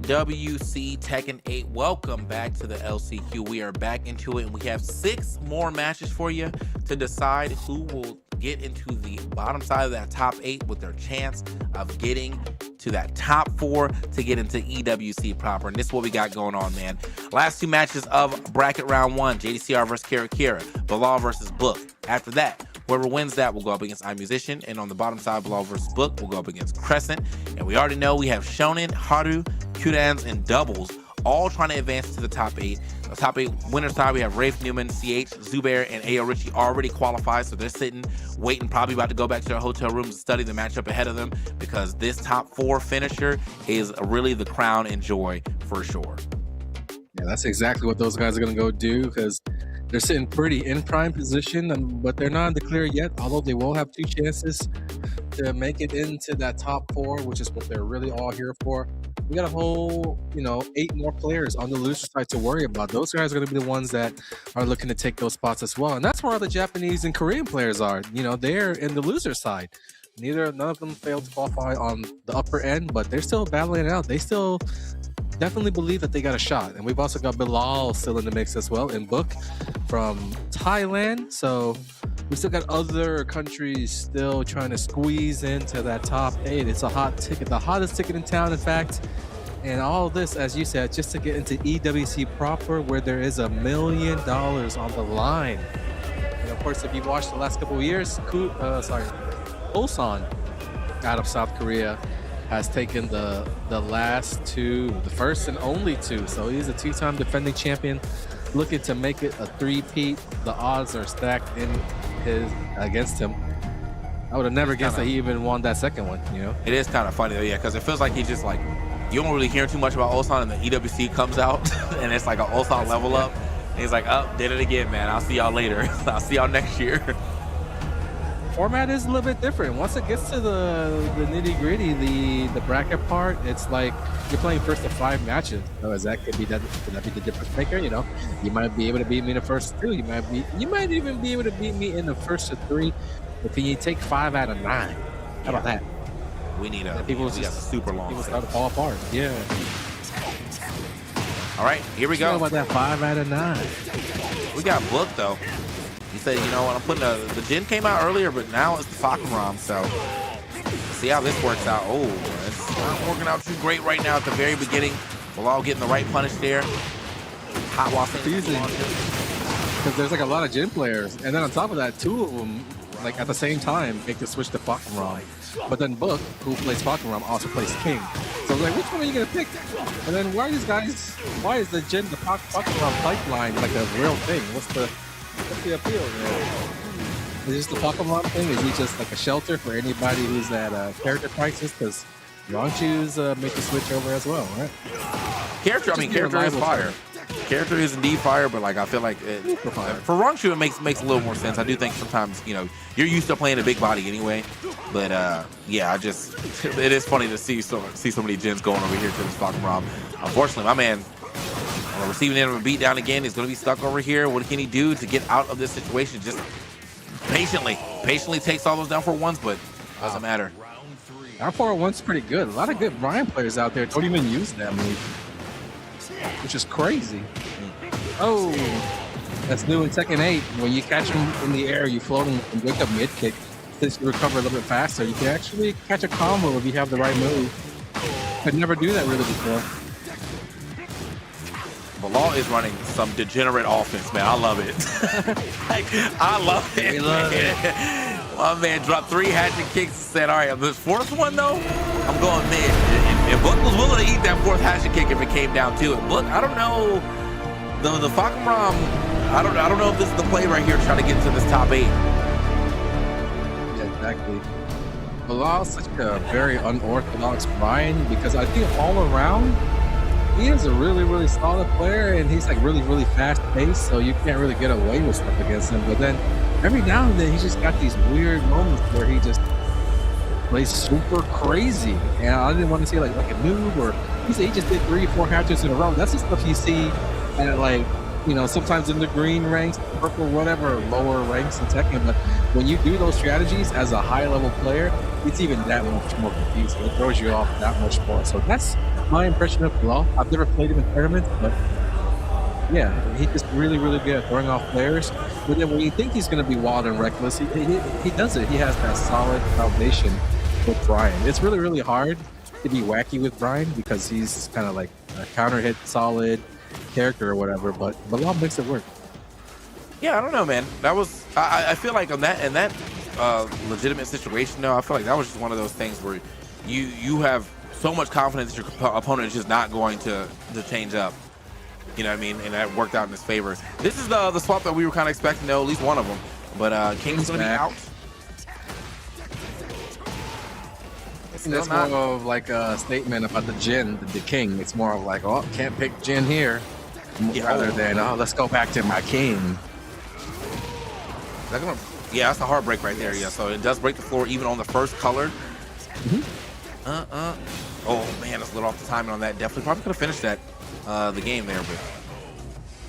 EWC Tekken 8. Welcome back to the LCQ. We are back into it, and we have 6 more matches for you to decide who will get into the bottom side of that top 8 with their chance of getting to that top 4 to get into EWC proper. And this is what we got going on, man. Last 2 matches of bracket round 1, JDCR versus Kira, Bilal versus Book. After that, whoever wins that will go up against iMusician, and on the bottom side, Bilal versus Book will go up against Crescent. And we already know we have Shonen, Haru, Kudans, and Doubles all trying to advance to the top 8. The top 8 winners side, we have Rafe Newman, CH, Zubair, and Ayo Richie already qualified, so they're sitting, waiting, probably about to go back to their hotel rooms to study the matchup ahead of them, because this top 4 finisher is really the crown and joy for sure. Yeah, that's exactly what those guys are going to go do, because they're sitting pretty in prime position, but they're not in the clear yet, although they will have 2 chances to make it into that top 4, which is what they're really all here for. We got a whole, 8 more players on the loser side to worry about. Those guys are going to be the ones that are looking to take those spots as well. And that's where all the Japanese and Korean players are. They're in the loser side. None of them failed to qualify on the upper end, but they're still battling it out. They still definitely believe that they got a shot. And we've also got Bilal still in the mix as well, in Book from Thailand. So we still got other countries still trying to squeeze into that top 8. It's a hot ticket, the hottest ticket in town, in fact. And all this, as you said, just to get into EWC proper, where there is $1 million on the line. And of course, if you watched the last couple of years, Ulsan out of South Korea has taken the last 2, the first and only 2. So he's a 2-time defending champion, looking to make it a 3-peat. The odds are stacked against him. I would have never guessed that he even won that second one. It is kind of funny though, yeah, because it feels like he just like, you don't really hear too much about Ulsan, and the EWC comes out and it's like an Ulsan level up, and he's like, oh, did it again, man. I'll see y'all later. I'll see y'all next year. Format is a little bit different. Once it gets to the nitty gritty, the bracket part, it's like you're playing first of 5 matches. So could that be the difference maker? You might be able to beat me in the first 2. You might even be able to beat me in the first of 3. But can you take 5 out of 9? How about that? We got a super long. People start to fall apart. Yeah. All right, here we go. How about that 5 out of 9? We got Book though. He said, I'm putting the Jin came out earlier, but now it's the Fakumram. So see how this works out. Oh, it's not working out too great right now at the very beginning. Bilal getting the right punish there. Hot waffle. Because there's like a lot of Jin players, and then on top of that, 2 of them, like at the same time, make the switch to Fakumram. But then Book, who plays Fakumram, also plays King. So I was like, which one are you gonna pick? And then why is the Jin, the Fakumram pipeline like a real thing? What's the appeal, man? Is this the Pokemon thing? Is he just like a shelter for anybody who's at character crisis? Because Ronchu's make the switch over as well, right? Character is fire. Character is indeed fire, but like I feel like for Ronchu it makes a little more sense. I do think sometimes you're used to playing a big body anyway, but yeah, it is funny to see so many gens going over here to this Pokemon. Unfortunately, my man on the receiving end of a beat down again. He's going to be stuck over here. What can he do to get out of this situation? Just patiently takes all those down for ones, but doesn't matter. Our 401's pretty good. A lot of good Ryan players out there don't even use that move, which is crazy. Oh, that's new in Tekken 8. When you catch him in the air, you float him and wake up mid kick. Since you recover a little bit faster, you can actually catch a combo if you have the right move. Could never do that really before. Bilal is running some degenerate offense, man. I love it. I love it. My man dropped 3 hatchet kicks and said, all right, this 4th one, though, I'm going mid. And Book was willing to eat that 4th hatchet kick if it came down to it. Book, I don't know. The Fakumram, I don't know if this is the play right here trying to get into this top 8. Yeah, exactly. Bilal's such a very unorthodox Ryan because I think all around, he is a really, really solid player, and he's like really, really fast-paced, so you can't really get away with stuff against him. But then every now and then, he's just got these weird moments where he just plays super crazy. And I didn't want to see like a noob, or he just did 3 or 4 hatchets in a row. That's the stuff you see at like, sometimes in the green ranks, purple, whatever, lower ranks in Tekken. But when you do those strategies as a high-level player, it's even that much more confusing. It throws you off that much more. So that's my impression of Bilal. I've never played him in tournaments, but yeah, he's just really, really good at throwing off players. But then when you think he's going to be wild and reckless, he does it. He has that solid foundation with Brian. It's really, really hard to be wacky with Brian because he's kind of like a counter hit solid character or whatever, but Bilal makes it work. Yeah, I don't know, man. That was I feel like in that legitimate situation though, I feel like that was just one of those things where you have so much confidence that your opponent is just not going to change up. You know what I mean? And that worked out in his favor. This is the swap that we were kind of expecting, though, at least one of them. But King's going to be out. That's more of like a statement about the Jin, the King. It's more of like, oh, can't pick Jin here. Rather than, oh, let's go back to my King. Yeah, that's a hard break right there. Yeah, so it does break the floor even on the first color. Oh, man, it's a little off the timing on that. Definitely probably could have finished that. The game there, but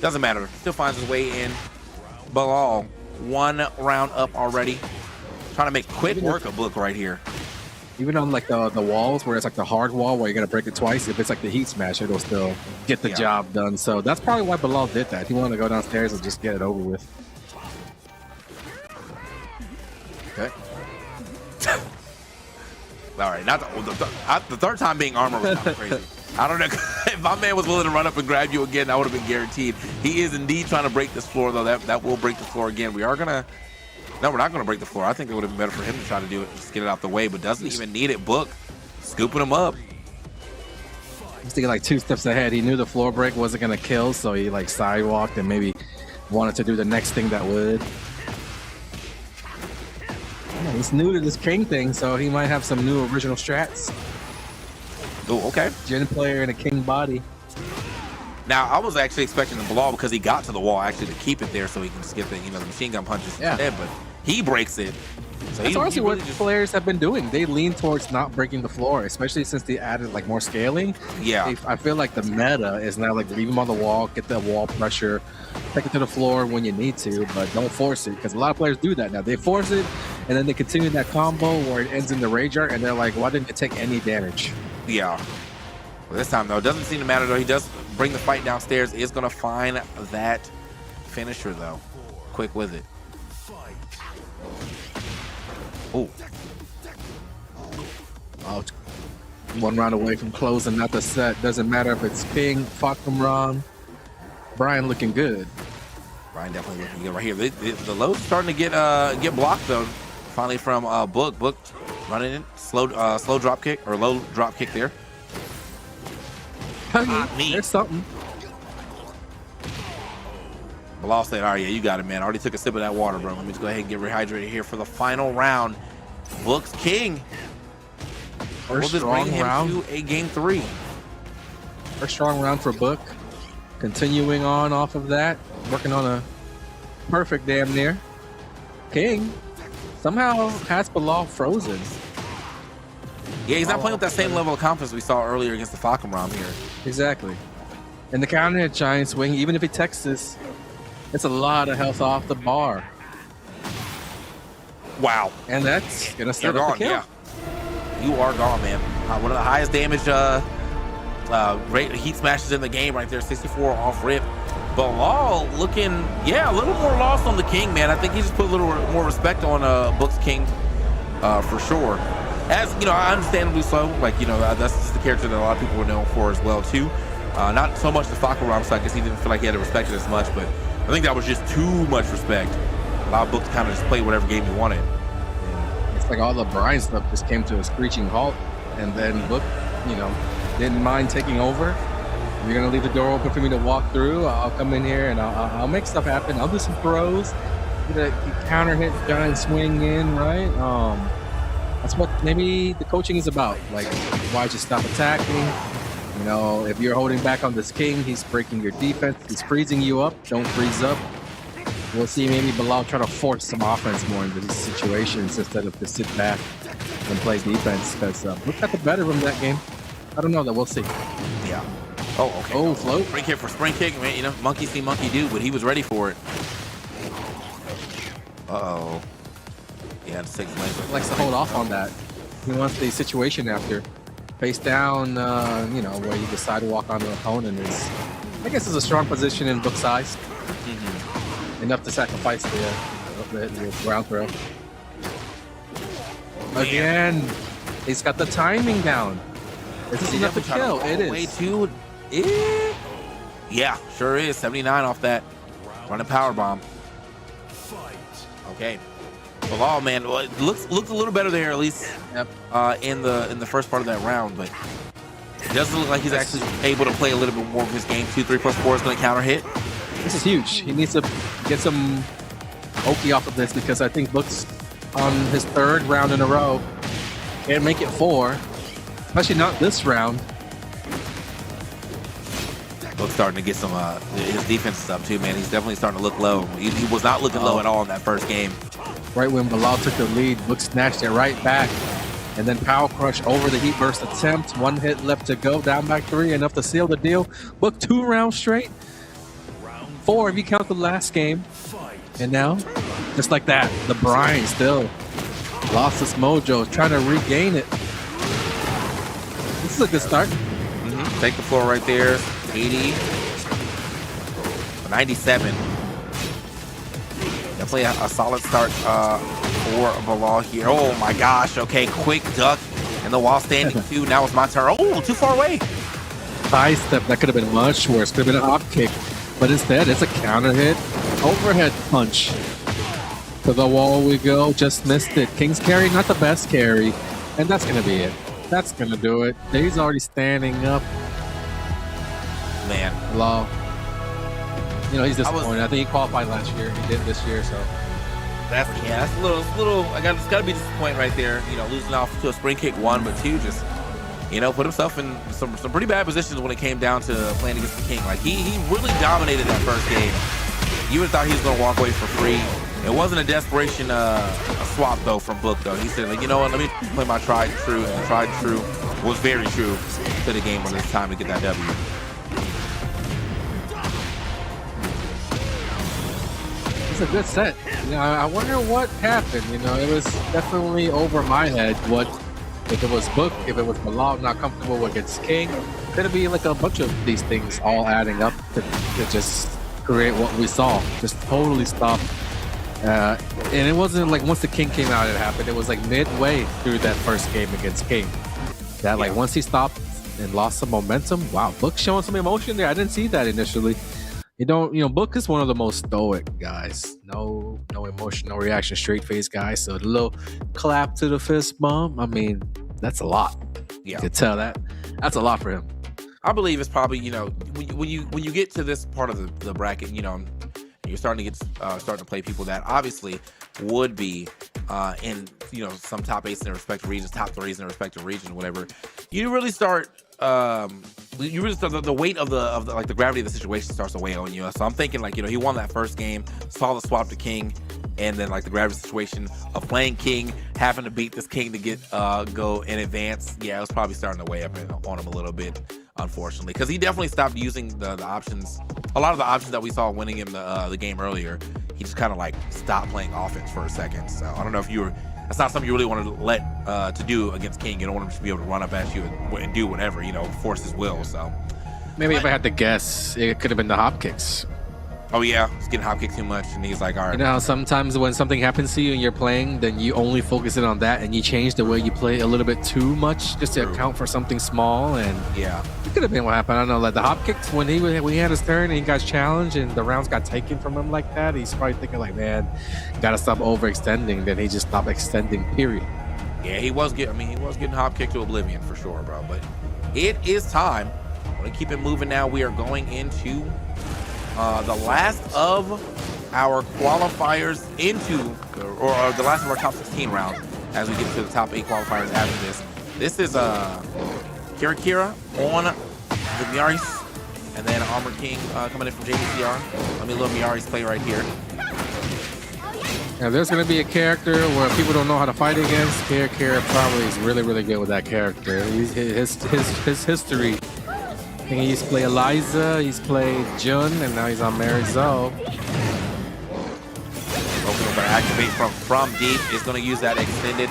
doesn't matter. Still finds his way in. Bilal, 1 round up already. Trying to make quick work of Book right here. Even on like the walls where it's like the hard wall where you gotta break it twice, if it's like the heat smash, it'll still get the job done. So that's probably why Bilal did that. He wanted to go downstairs and just get it over with. Okay. All right, not the third time being armor was kind of crazy. I don't know. If my man was willing to run up and grab you again, that would have been guaranteed. He is indeed trying to break this floor, though. That will break the floor again. We are gonna. No, we're not gonna break the floor. I think it would have been better for him to try to do it, just get it out the way. But doesn't even need it. Book, scooping him up. He's thinking like 2 steps ahead. He knew the floor break wasn't gonna kill, so he like sidewalked and maybe wanted to do the next thing that would. Yeah, he's new to this King thing, so he might have some new original strats. Oh, okay. Jin player in a King body. Now, I was actually expecting the Bilal because he got to the wall actually to keep it there so he can just get the the machine gun punches instead, but he breaks it. So that's honestly what players have been doing. They lean towards not breaking the floor, especially since they added like more scaling. Yeah. I feel like the meta is now like leave them on the wall, get that wall pressure, take it to the floor when you need to, but don't force it because a lot of players do that now. They force it and then they continue that combo where it ends in the rage art and they're like, why didn't it take any damage? Yeah. Well, this time, though, it doesn't seem to matter, though. He does bring the fight downstairs. Is going to find that finisher, though. Quick with it. Oh. Oh, 1 round away from closing out the set. Doesn't matter if it's King, Fakumran, Brian looking good. Brian definitely looking good right here. The low's starting to get blocked, though. Finally from Book. Book running in. Slow drop kick, or low drop kick there. There's something. Bilal said, all right, yeah, you got it, man. I already took a sip of that water, bro. Let me just go ahead and get rehydrated here for the final round. Book's King. First will strong bring him round. to a game 3. First strong round for Book. Continuing on off of that. Working on a perfect damn near. King somehow has Bilal frozen. Yeah, he's not playing with that same level of confidence we saw earlier against the Fakumram here. Exactly. And the counter hit giant swing, even if he Texas, it's a lot of health off the bar. Wow. And that's gonna start You're up the gone, kill. yeah. You are gone, man. One of the highest damage rate heat smashes in the game right there, 64 off rip. Bilal looking, a little more lost on the King, man. I think he just put a little more respect on Book's King for sure. As you know, understandably so. Like, that's just the character that a lot of people were known for as well too. Not so much the Fakumram, so I guess he didn't feel like he had to respect it as much, but I think that was just too much respect. Allowed Book to kind of just play whatever game he wanted. It's like all the Brian stuff just came to a screeching halt, and then Book, didn't mind taking over. You're gonna leave the door open for me to walk through. I'll come in here and I'll make stuff happen. I'll do some throws, get a counter hit, giant swing in, right? That's what maybe the coaching is about. Like, why just stop attacking? If you're holding back on this King, he's breaking your defense. He's freezing you up. Don't freeze up. We'll see maybe Bilal try to force some offense more into these situations instead of to sit back and play defense. Because Book got the better of him that game. I don't know that. We'll see. Yeah. Oh, okay. Oh, float. Spring kick for spring kick. Man, monkey see, monkey do, but he was ready for it. Uh-oh. Yeah, 6 lanes. Likes to hold off on that. He wants the situation after. face down, you know, where you decide to walk on the opponent is, I guess, is a strong position in book size. Enough to sacrifice the ground throw. Again, he's got the timing down. Is this enough to kill? It is. Way too. Yeah, sure is. 79 off that. Running power bomb. Okay. Bilal, man, well, it looks a little better there, at least. Yep. In the first part of that round, but it doesn't look like he's actually able to play a little bit more of his game. 2-3+4 is going to counter hit. This is huge. He needs to get some Oki off of this because I think Book's on his 3rd round in a row. Can't make it 4, especially not this round. Book's starting to get some his defense is up too, man. He's definitely starting to look low. He was not looking low at all in that first game. Right when Bilal took the lead, Book snatched it right back. And then Power Crush over the Heat Burst attempt. 1 hit left to go. Down back 3, enough to seal the deal. Book 2 rounds straight. 4 if you count the last game. And now, just like that, the Brian still lost his mojo, trying to regain it. This is a good start. Take the floor right there. 80. 97. Definitely a solid start for Bilal here. Oh my gosh. Okay, quick duck. And the wall standing too. Now it's my turn. Oh, too far away. Side step. That could have been much worse. Could have been an hop kick. But instead, it's a counter hit. Overhead punch. To the wall we go. Just missed it. King's carry, not the best carry. And that's going to be it. That's going to do it. He's already standing up. Man. Bilal. You know, he's disappointed. I think he qualified last year. He did this year, so. That's a little. It's got to be disappointing right there. You know, losing off to a spring kick 1, but 2 just, you know, put himself in some pretty bad positions when it came down to playing against the King. Like he really dominated that first game. You would have thought he was going to walk away for free. It wasn't a desperation swap though from Book though. He said, like, you know what, let me play my tried and true. And the tried and true was very true to the game when it's time to get that W. It's a good set. You know, I wonder what happened. You know, it was definitely over my head. What if it was Book? If it was Bilal not comfortable against King? Could it be like a bunch of these things all adding up to just create what we saw? Just totally stop. And it wasn't like once the King came out, it happened. It was like midway through that first game against King. That like once he stopped and lost some momentum. Wow, Book showing some emotion there. I didn't see that initially. You know, Book is one of the most stoic guys. No emotion, no reaction, straight face guy. So the little clap to the fist bump, I mean, that's a lot. Yeah. You can tell that. That's a lot for him. I believe it's probably, you know, when you get to this part of the bracket, you know, you're starting to play people that obviously would be in, you know, some top 8s in their respective regions, top 3s in their respective region, whatever. You really start the weight of the like the gravity of the situation starts to weigh on you. So I'm thinking, like, you know, he won that first game, saw the swap to King, and then like the gravity situation of playing King, having to beat this King to get go in advance. Yeah, it was probably starting to weigh up on him a little bit, unfortunately, because he definitely stopped using the options. A lot of the options that we saw winning him the game earlier, he just kind of like stopped playing offense for a second. So I don't know if that's not something you really want to let to do against King. You don't want him to be able to run up at you and do whatever, you know, force his will. So maybe if I had to guess, it could have been the hop kicks. Oh yeah, he's getting hop kicked too much, and he's like, all right. You know how sometimes when something happens to you and you're playing, then you only focus in on that and you change the way you play a little bit too much just to account for something small. And yeah, it could have been what happened. I don't know, like the hop kicks when he had his turn and he got challenged and the rounds got taken from him like that. He's probably thinking like, man, gotta stop overextending. Then he just stopped extending. Period. Yeah, he was getting hop kicked to oblivion for sure, bro. But it is time. I'm gonna keep it moving now. We are going into the last of our qualifiers or the last of our top 16 round as we get to the top 8 qualifiers after this. This is Kira on the Miaris, and then Armor King coming in from JDCR. Let me let Miaris play right here. Now there's going to be a character where people don't know how to fight against. Kira probably is really, really good with that character. His history. I think he used to play Eliza, he's played Jun, and now he's on Mary Zoe. Open to activate from deep is going to use that extended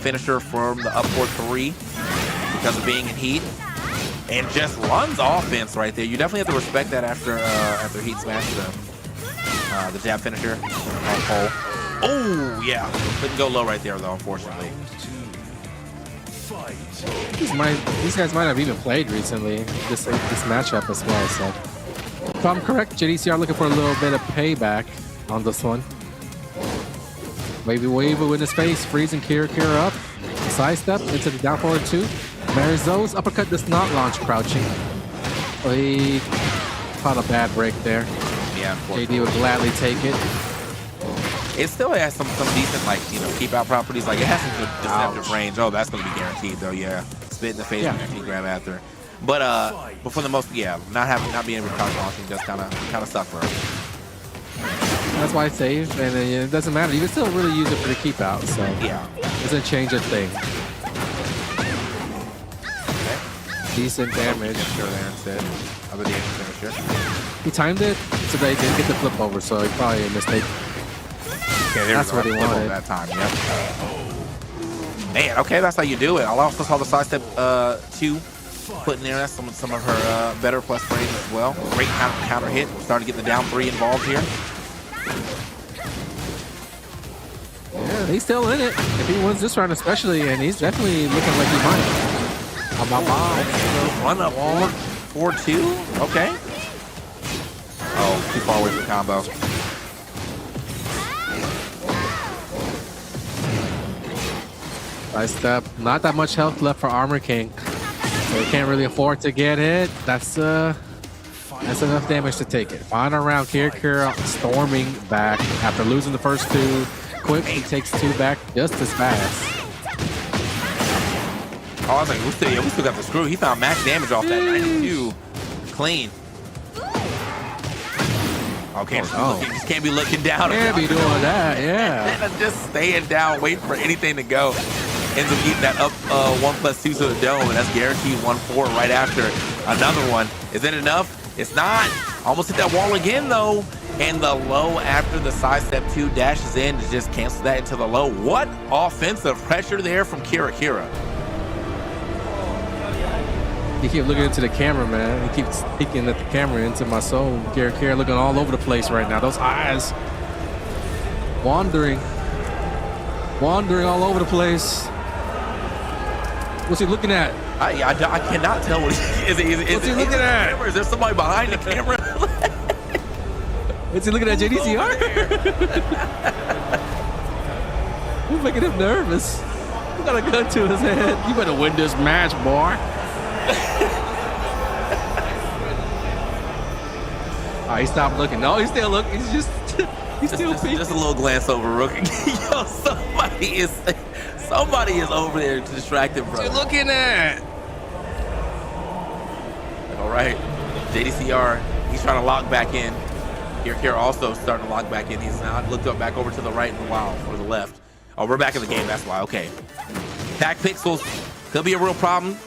finisher from the up 4-3. because of being in heat. And just runs offense right there. You definitely have to respect that after heat smash the jab finisher. Oh yeah, couldn't go low right there though, unfortunately. These guys might have even played recently this matchup as well. So if I'm correct, JDCR looking for a little bit of payback on this one. Maybe wave in his face, freezing Kira up, sidestep into the down forward 2. Marizo's uppercut does not launch crouching. Oh, he caught a bad break there. Yeah, JD would gladly take it. It still has some decent, like, you know, keep out properties. Like, it has some good deceptive range. Oh, that's going to be guaranteed, though. Yeah, spit in the face, guaranteed grab after. But for the most, yeah, not being able to crouch launching does kind of suck for him. That's why I save, and it doesn't matter. You can still really use it for the keep out. So yeah, doesn't change a thing. Decent damage. Sure, there instead. Other damage finisher. He timed it so they didn't get the flip over, so he probably a mistake. Okay, that's what he wanted that time. Yep. Man, okay, that's how you do it. I also saw the sidestep 2 putting there. That's some of her better plus frames as well. Great counter hit. We're starting to get the down 3 involved here. Yeah, he's still in it. If he wins this round especially, and he's definitely looking like he might. Run up 4-2. Okay. Oh, too far away from the combo. Side step. Not that much health left for Armor King, so he can't really afford to get hit. That's enough damage to take it. Final round, Kira storming back after losing the first 2. Quick, he takes 2 back just as fast. Oh, I was like, we still got the screw. He found max damage off that 92. Clean. Okay, just can't be looking down. Can't be doing that, yeah. Just staying down, waiting for anything to go. Ends up eating that up 1+2 to the dome, and that's guaranteed 1-4 right after another one. Is it enough? It's not. Almost hit that wall again, though. And the low after the sidestep 2 dashes in to just cancel that into the low. What offensive pressure there from Kira. He keeps looking into the camera, man. He keeps peeking at the camera into my soul. Kira looking all over the place right now. Those eyes wandering all over the place. What's he looking at? I cannot tell what is he looking at? Camera? Is there somebody behind the camera? Is he looking at JDCR? You're making him nervous. You got a gun to his head. You better win this match, boy. Oh, he stopped looking. No, he's still looking. He's still peeking. Just a little glance over, rookie. Yo, somebody is over there to distract him, bro. What you looking at? All right, JDCR. He's trying to lock back in. Kira also starting to lock back in. He's not looked up back over to the right in a while, or the left. Oh, we're back in the game. That's why. Okay. Pack Pixels could be a real problem.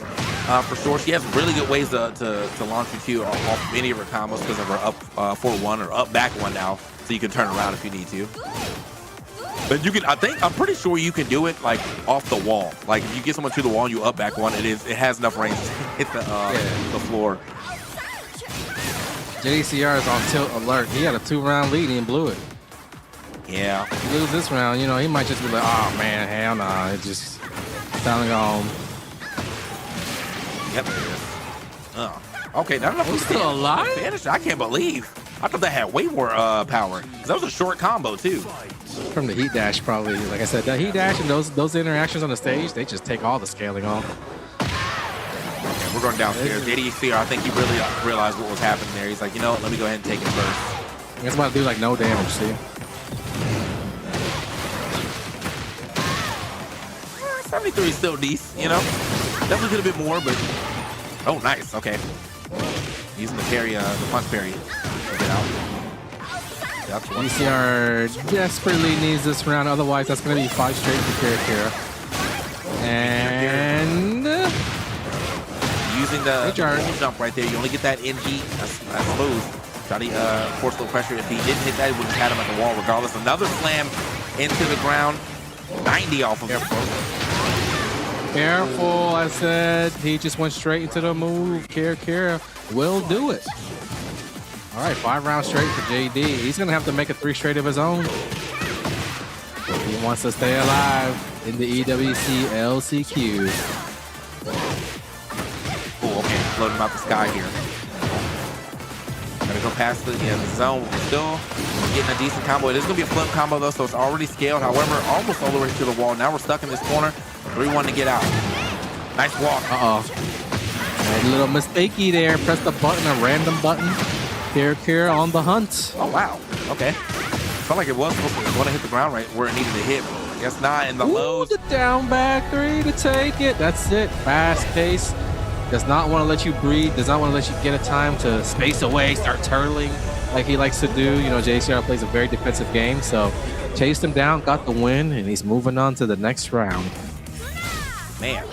For sure, she has really good ways to launch you too off any of her combos because of her up 4-1 or up back 1 now, so you can turn around if you need to. But you can, I'm pretty sure you can do it like off the wall. Like if you get someone to the wall and you up back 1, it has enough range to hit the floor. JDCR is on tilt alert. He had a 2-round lead and blew it. Yeah. If he lose this round, you know, he might just be like, oh man, hell nah. It just time to go home. Yep, there it is. Okay, now he's still alive? Finished. I can't believe. I thought that had way more power. That was a short combo too. From the heat dash, probably. Like I said, that heat dash and those interactions on the stage, they just take all the scaling off. Okay, we're going downstairs. JDCR, I think he really realized what was happening there. He's like, you know what, let me go ahead and take it first. That's about to do like no damage, see? 73 is still decent, you know? Definitely did a bit more, but... Oh, nice. Okay. Using the parry, the punch parry. Get out. ECR desperately needs this round, otherwise that's going to be 5 straight for Kira. And... Using the jump right there. You only get that in heat. That's smooth. Try to force a little pressure. If he didn't hit that, he would have had him at the wall regardless. Another slam into the ground. 90 off of him. Careful, I said. He just went straight into the move. Kira will do it. All right, 5 rounds straight for JD. He's going to have to make a 3 straight of his own. He wants to stay alive in the EWC LCQ. Oh, okay. Floating out the sky here. Gotta go past the zone. Still getting a decent combo. It is going to be a flip combo, though, so it's already scaled. However, almost all the way to the wall. Now we're stuck in this corner. 3-1 to get out. Nice walk. Uh-oh. A little mistakey there. Press the button, a random button. Kira on the hunt. Oh, wow. Okay. Felt like it was supposed to want to hit the ground right where it needed to hit. I guess not. In the lows. The down back 3 to take it. That's it. Fast pace. Does not want to let you breathe. Does not want to let you get a time to space away, start turtling like he likes to do. You know, JCR plays a very defensive game. So chased him down, got the win, and he's moving on to the next round. Man.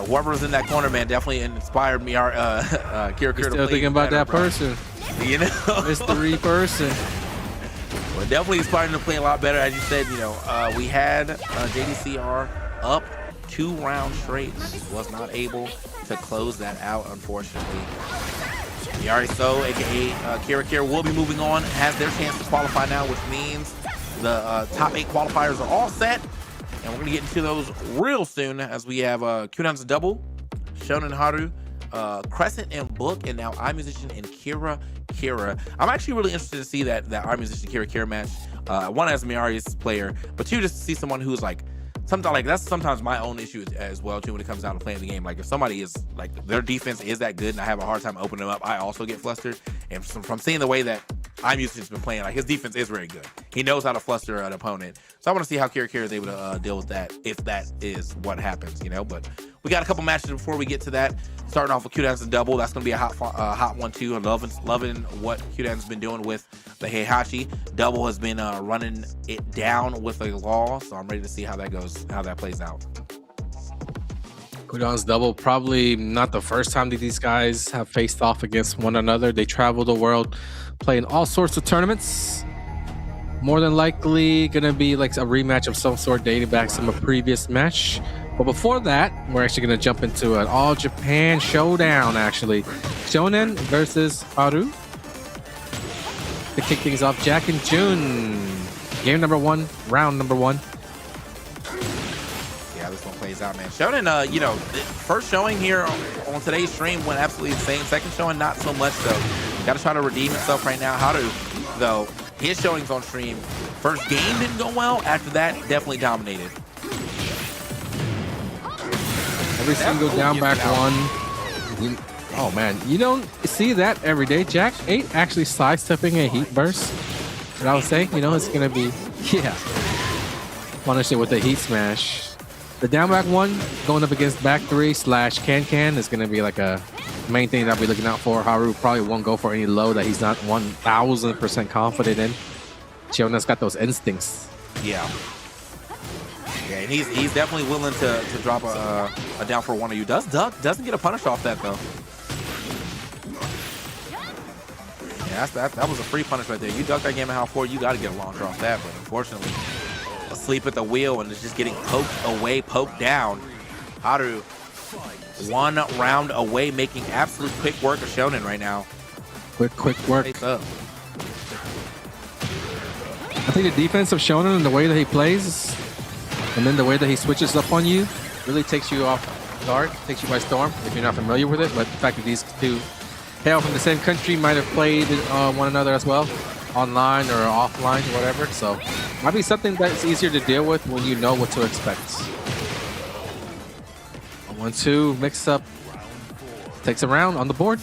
Whoever's in that corner, man, definitely inspired me. Our Kira Still thinking about that person. You know, mystery person. Well, definitely inspired him to play a lot better. As you said, you know, we had JDCR up 2 rounds straight. Was not able to close that out, unfortunately. So, aka Kira will be moving on. Has their chance to qualify now, which means the top 8 qualifiers are all set. And we're going to get into those real soon as we have Q-Down's double, Shonen Haru, Crescent and Book, and now iMusician and Kira. I'm actually really interested to see that iMusician Kira match. 1 as Miari's player, but 2 just to see someone who's like, that's sometimes my own issue as well too when it comes down to playing the game. Like if somebody is like their defense is that good and I have a hard time opening them up, I also get flustered. And from seeing the way that iMusician's been playing, like his defense is very good. He knows how to fluster an opponent. So I want to see how Kira is able to deal with that if that is what happens, you know. But we got a couple matches before we get to that. Starting off with Q-Down's double. That's going to be a hot one too. I'm loving what Q-Down's been doing with the Heihachi. Double has been running it down with a law, so I'm ready to see how that goes, how that plays out. Q-Down's double, probably not the first time that these guys have faced off against one another. They travel the world playing all sorts of tournaments. More than likely going to be like a rematch of some sort dating back from a previous match. But before that, we're actually going to jump into an all-Japan showdown, actually. Shonen versus Haru. To kick things off, Jack and June. Game number 1, round number 1. Yeah, this one plays out, man. Shonen, you know, first showing here on today's stream went absolutely insane. Second showing, not so much, though. Got to try to redeem himself right now. Haru, though, his showings on stream, first game didn't go well. After that, definitely dominated. Every single down back one. Oh man, you don't see that every day. Jack 8 actually sidestepping a heat burst. What I was saying, you know, it's gonna be punish it with a heat smash. The down back one going up against back 3 / can is gonna be like a main thing that I'll be looking out for. Haru probably won't go for any low that he's not 1000% confident in. Chiona's got those instincts. Yeah. Yeah, and he's definitely willing to drop a down for 1 of you. Does duck, doesn't get a punish off that though. Yeah, that was a free punish right there. You duck that game at half 4, you got to get a launcher off that. But unfortunately, asleep at the wheel and it's just getting poked away, poked down. Haru 1 round away, making absolute quick work of Shonen right now. Quick work. Up. I think the defense of Shonen and the way that he plays, and then the way that he switches up on you, really takes you off guard, takes you by storm if you're not familiar with it. But the fact that these two hail from the same country, might have played one another as well, online or offline or whatever. So might be something that's easier to deal with when you know what to expect. 1-2 mix up, takes a round on the board.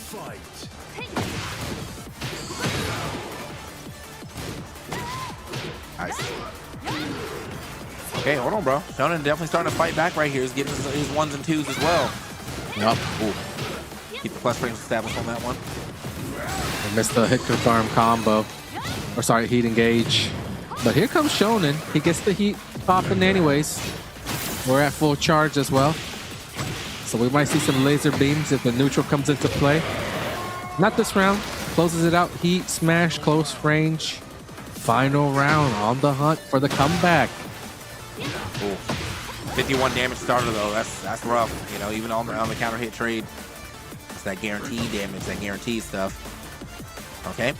Nice. Okay, hold on, bro. Shonen definitely starting to fight back right here. He's getting his 1s and 2s as well. Yep. Ooh. Keep the plus frames established on that one. I missed the hit confirm combo. Or sorry, heat engage. But here comes Shonen. He gets the heat popping anyways. We're at full charge as well. So we might see some laser beams if the neutral comes into play. Not this round. Closes it out. Heat, smash, close range. Final round on the hunt for the comeback. Ooh. 51 damage starter though. That's rough. You know, even on the counter hit trade, it's that guaranteed damage, that guaranteed stuff. Okay.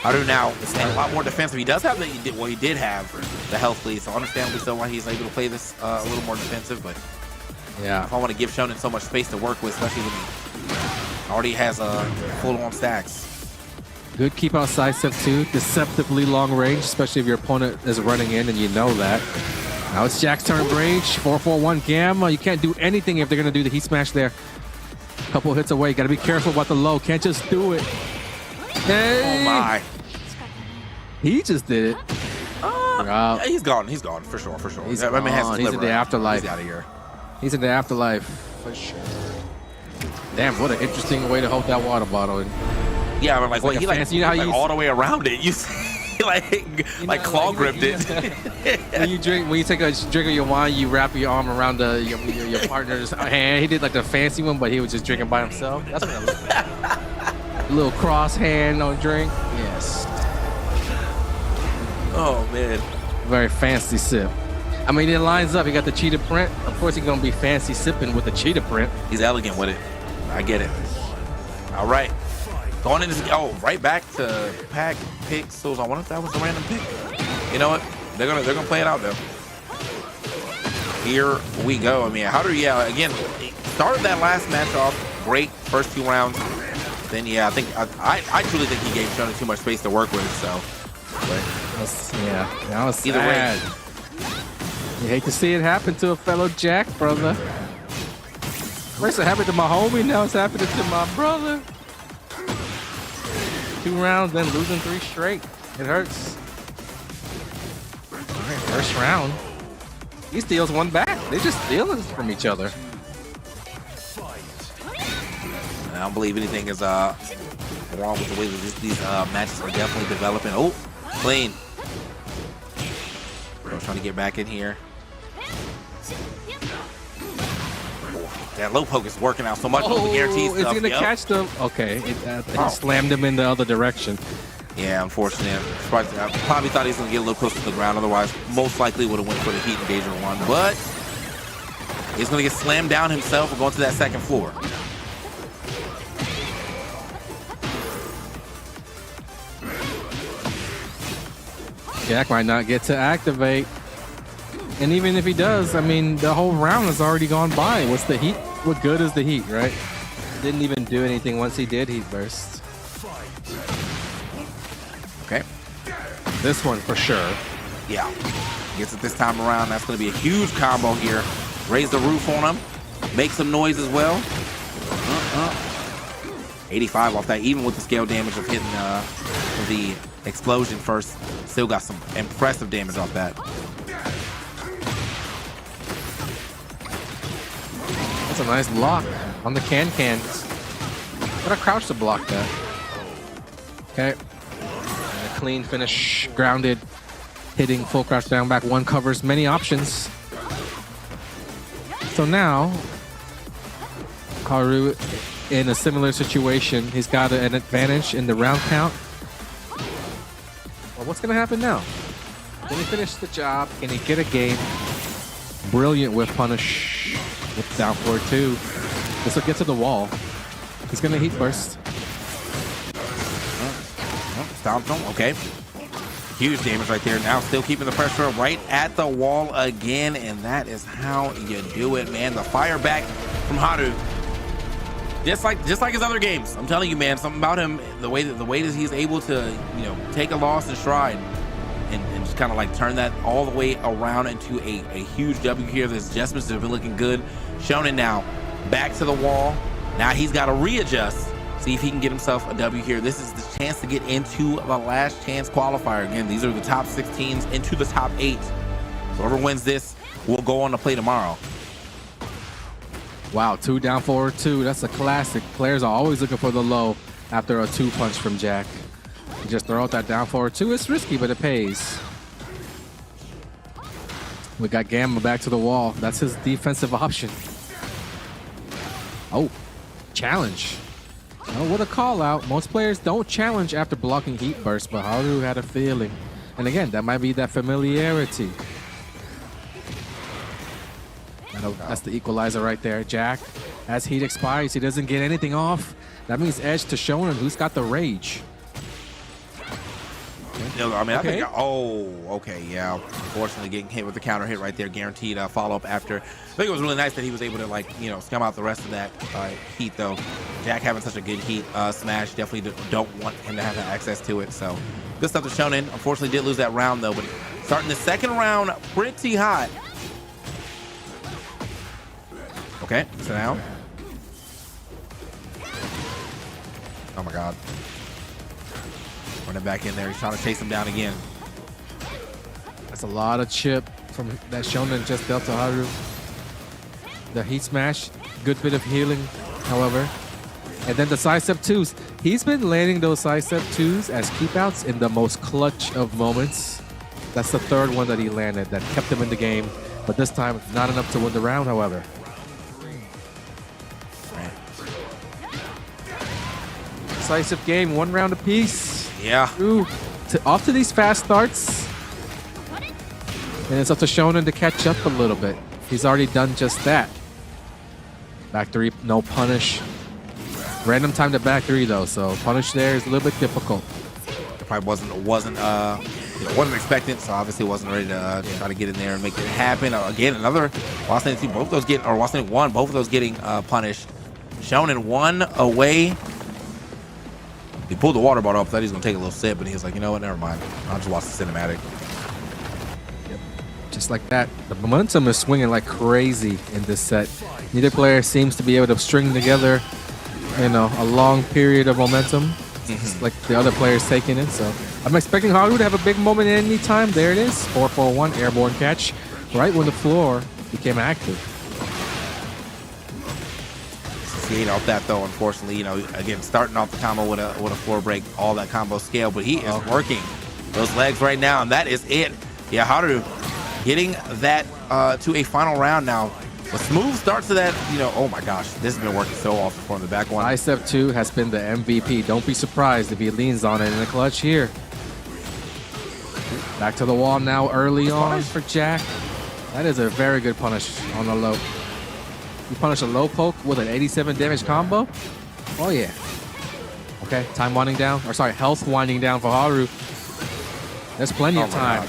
Haru now is staying a lot more defensive. He does have he did have the health lead, so understandably so why he's able to play this a little more defensive. But yeah, if I want to give Shonen so much space to work with, especially when he already has full-on stacks. Good keep out side step too. Deceptively long range, especially if your opponent is running in and you know that. Now it's Jack's turn. Rage 441 Gamma. You can't do anything if they're gonna do the heat smash there. Couple hits away. Got to be careful about the low. Can't just do it. Hey! Oh my! He just did it. He's gone. He's gone for sure. For sure. He's I mean, gone. He's in the afterlife. He's out of here. He's in the afterlife for sure. Damn, what an interesting way to hold that water bottle. And yeah, but like, he fancy, you know how you all the way around it. You see, like claw gripped it. When you take a drink of your wine, you wrap your arm around your partner's hand. He did like the fancy one, but he was just drinking by himself. That's what I was like. A little cross hand on drink. Yes. Oh man. Very fancy sip. I mean, it lines up. He got the cheetah print. Of course, he's gonna be fancy sipping with the cheetah print. He's elegant with it. I get it. All right. Going into right back to pack pixels. I wonder if that was a random pick. You know what? They're gonna play it out though. Here we go. I mean, again, started that last match off great, first 2 rounds. Then yeah, I truly think he gave Shonen too much space to work with. So, but that was either sad. way. You hate to see it happen to a fellow Jack, brother. First it happened to my homie, now it's happening to my brother. 2 rounds, then losing 3 straight. It hurts. All right, first round. He steals 1 back. They just stealing from each other. I don't believe anything is wrong with the way that these matches are definitely developing. Oh, clean. Trying to get back in here. That low poke is working out so much with the guaranteed stuff. Is he gonna catch them? Okay, he slammed him in the other direction. Yeah, unfortunately. I probably thought he was gonna get a little closer to the ground. Otherwise, most likely would have went for the heat engager one. But he's gonna get slammed down himself and going to that 2nd floor. Jack might not get to activate. And even if he does, I mean, the whole round has already gone by. What's the heat? What good is the heat, right? Didn't even do anything once he did heat burst. Okay. This one for sure. Yeah. Gets it this time around. That's going to be a huge combo here. Raise the roof on him. Make some noise as well. 85 off that, even with the scale damage of hitting the explosion first. Still got some impressive damage off that. That's a nice block on the can. Gotta crouch to block that. Okay. And a clean finish, grounded, hitting full crouch down back 1 covers many options. So now, Haru in a similar situation. He's got an advantage in the round count. Well, what's gonna happen now? Can he finish the job? Can he get a game? Brilliant whip punish with down forward 2. This will get to the wall. He's gonna heat burst. Stomped him. Okay. Huge damage right there. Now still keeping the pressure right at the wall again, and that is how you do it, man. The fire back from Haru. Just like his other games. I'm telling you, man, something about him, the way that he's able to, take a loss in stride and just kind of like turn that all the way around into a huge W here. The adjustments have been looking good. Shonen now back to the wall. Now he's got to readjust. See if he can get himself a W here. This is the chance to get into the last chance qualifier. Again, these are the top 6 teams into the top 8. Whoever wins this will go on to play tomorrow. Wow, 2 down forward 2. That's a classic. Players are always looking for the low after a 2 punch from Jack. You just throw out that down forward 2. It's risky, but it pays. We got Gamma back to the wall. That's his defensive option. Oh, challenge. Oh, what a call out. Most players don't challenge after blocking heat burst, but Haru had a feeling. And again, that might be that familiarity. No, that's the equalizer right there. Jack, as heat expires, he doesn't get anything off. That means edge to Shonen, who's got the rage. No, I mean, Okay. I think. Oh, okay, yeah. Unfortunately, getting hit with the counter hit right there, guaranteed follow up after. I think it was really nice that he was able to, like, you know, scum out the rest of that heat though. Jack having such a good heat smash, definitely don't want him to have access to it. So good stuff to Shonen. Unfortunately, did lose that round though, but starting the second round pretty hot. Okay, so now. Oh my God. Running back in there. He's trying to chase him down again. That's a lot of chip from that Shonen just dealt to Haru. The heat smash, good bit of healing, however. And then the sidestep twos. He's been landing those sidestep twos as keepouts in the most clutch of moments. That's the third one that he landed that kept him in the game. But this time, not enough to win the round, however. Decisive game, 1 round apiece. Yeah. Ooh, off to these fast starts. And it's up to Shonen to catch up a little bit. He's already done just that. Back 3, no punish. Random time to back 3 though, so punish there is a little bit difficult. It probably wasn't expected, so obviously wasn't ready to try to get in there and make it happen. Again, another Washington 2, both those getting, or Washington 1, both of those getting punished. Shonen 1 away. He pulled the water bottle up, thought he was gonna take a little sip, but he was like, you know what, never mind. I'll just watch the cinematic. Yep. Just like that. The momentum is swinging like crazy in this set. Neither player seems to be able to string together, you know, a long period of momentum. Just like the other players taking it. So I'm expecting Haru to have a big moment any time. There it is. 4-4-1 airborne catch. Right when the floor became active. Skate off that though, unfortunately, you know, again, starting off the combo with a floor break, all that combo scale, but he is working those legs right now, and that is it. Yeah, Haru getting that to a final round now. A smooth start to that, you know, oh my gosh, this has been working so awesome for him. The back one. Bicep 2 has been the MVP. Don't be surprised if he leans on it in the clutch here. Back to the wall now early on for Jack. That is a very good punish on the low. You punish a low poke with an 87 damage combo. Oh yeah. Okay, time winding down. Or sorry, health winding down for Haru. There's plenty of time.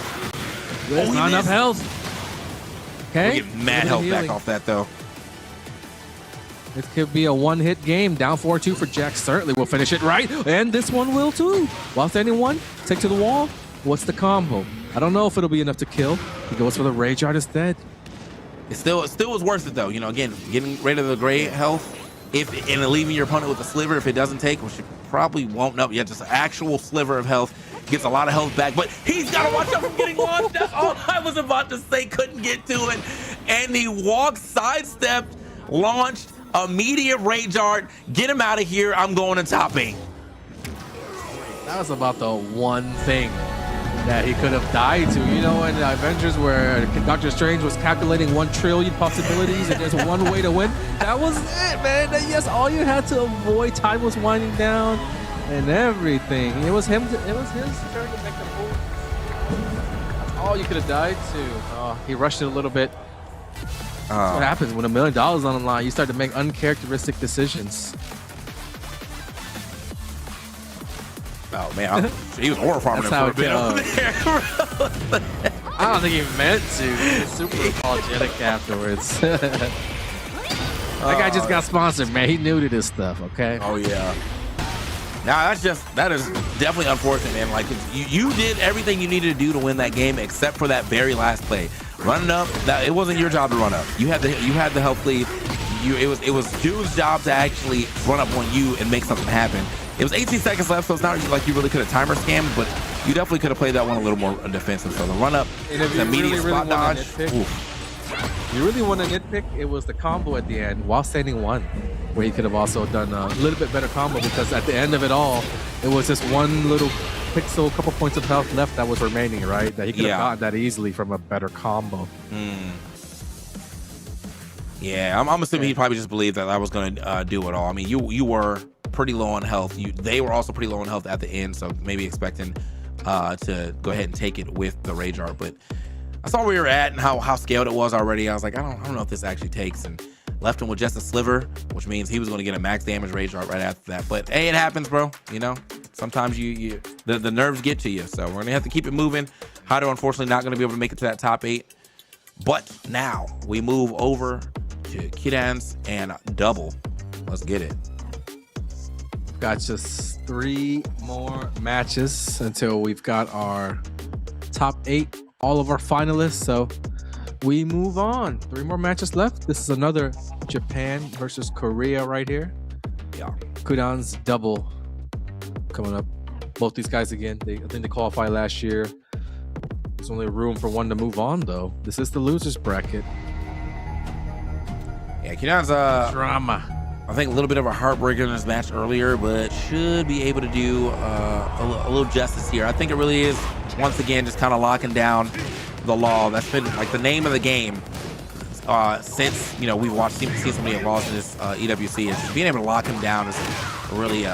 There's not enough health. Okay. We get mad health back off that though. It could be a one-hit game. Down 4-2 for Jack. Certainly will finish it right. And this one will too. While standing 1, take to the wall. What's the combo? I don't know if it'll be enough to kill. He goes for the Rage Art instead. It still was worth it though. You know, again, getting rid of the gray health, and leaving your opponent with a sliver if it doesn't take, which it probably won't. No, yeah, just an actual sliver of health. Gets a lot of health back, but he's got to watch out from getting launched. That's all I was about to say. Couldn't get to it, and he walked, sidestepped, launched immediate Rage Art. Get him out of here. I'm going to top 8. That was about the one thing that he could have died to. You know, in Avengers where Doctor Strange was calculating 1 trillion possibilities and there's one way to win. That was it, man. Yes, all you had to avoid. Time was winding down and everything. It was him. It was his turn to make the move. That's all you could have died to. He rushed it a little bit. That's what happens when $1 million on the line. You start to make uncharacteristic decisions. Oh man, he was horror farming him for a bit over there. I don't think he meant to. He was super apologetic afterwards. That guy just got sponsored, man. He knew to this stuff, okay? Oh yeah. Now that is definitely unfortunate, man. Like you did everything you needed to do to win that game, except for that very last play. Running up, it wasn't your job to run up. You had the health lead. It was Dude's job to actually run up on you and make something happen. It was 18 seconds left, so it's not like you really could have timer scammed, but you definitely could have played that one a little more defensive. So the run up, the immediate spot dodge. You really want to nitpick? It was the combo at the end while standing 1, where he could have also done a little bit better combo, because at the end of it all, it was just one little pixel, couple points of health left that was remaining, right? That he could have gotten that easily from a better combo. Yeah, I'm assuming he probably just believed that I was going to do it all. I mean, you were pretty low on health. They were also pretty low on health at the end, so maybe expecting to go ahead and take it with the Rage Art. But I saw where we were at and how scaled it was already. I was like, I don't know if this actually takes, and left him with just a sliver, which means he was going to get a max damage rage right after that. But hey, it happens, bro. You know, sometimes the nerves get to you. So we're gonna have to keep it moving. Hido unfortunately not going to be able to make it to that top 8. But now we move over to Kidans and Double. Let's get it. Got just 3 more matches until we've got our top 8, all of our finalists. So we move on. 3 more matches left. This is another Japan versus Korea right here. Yeah. Kudan's Double coming up. Both these guys again. I think they qualified last year. There's only room for one to move on, though. This is the losers bracket. Yeah, Kudan's Drama. I think a little bit of a heartbreaker in this match earlier, but should be able to do a little justice here. I think it really is, once again, just kind of locking down the law. That's been like the name of the game since, you know, we've seen so many laws in this EWC. It's just being able to lock him down is really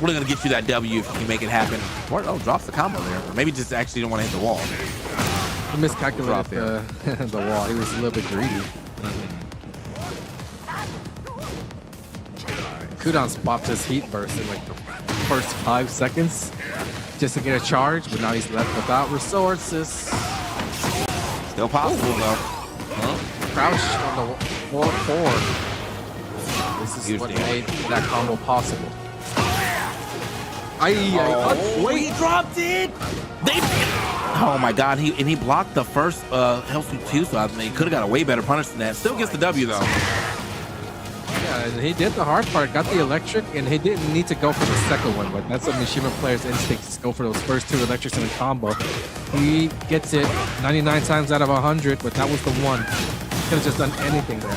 going to get you that W if you make it happen. Oh, drops the combo there. Or maybe just actually don't want to hit the wall. He miscalculated the wall. He was a little bit greedy. Kudan's popped his heat burst in like the first 5 seconds just to get a charge, but now he's left without resources. Still possible, though. Crouch on the floor 4. This is what made that combo possible. Wait, he dropped it! Oh my god, he blocked the first LCQ too, so I mean, he could have got a way better punish than that. Still gets the W, though. Yeah, and he did the hard part, got the electric, and he didn't need to go for the second one, but that's a Mishima player's instinct, to go for those first 2 electrics in a combo. He gets it 99 times out of 100, but that was the one. He could have just done anything there.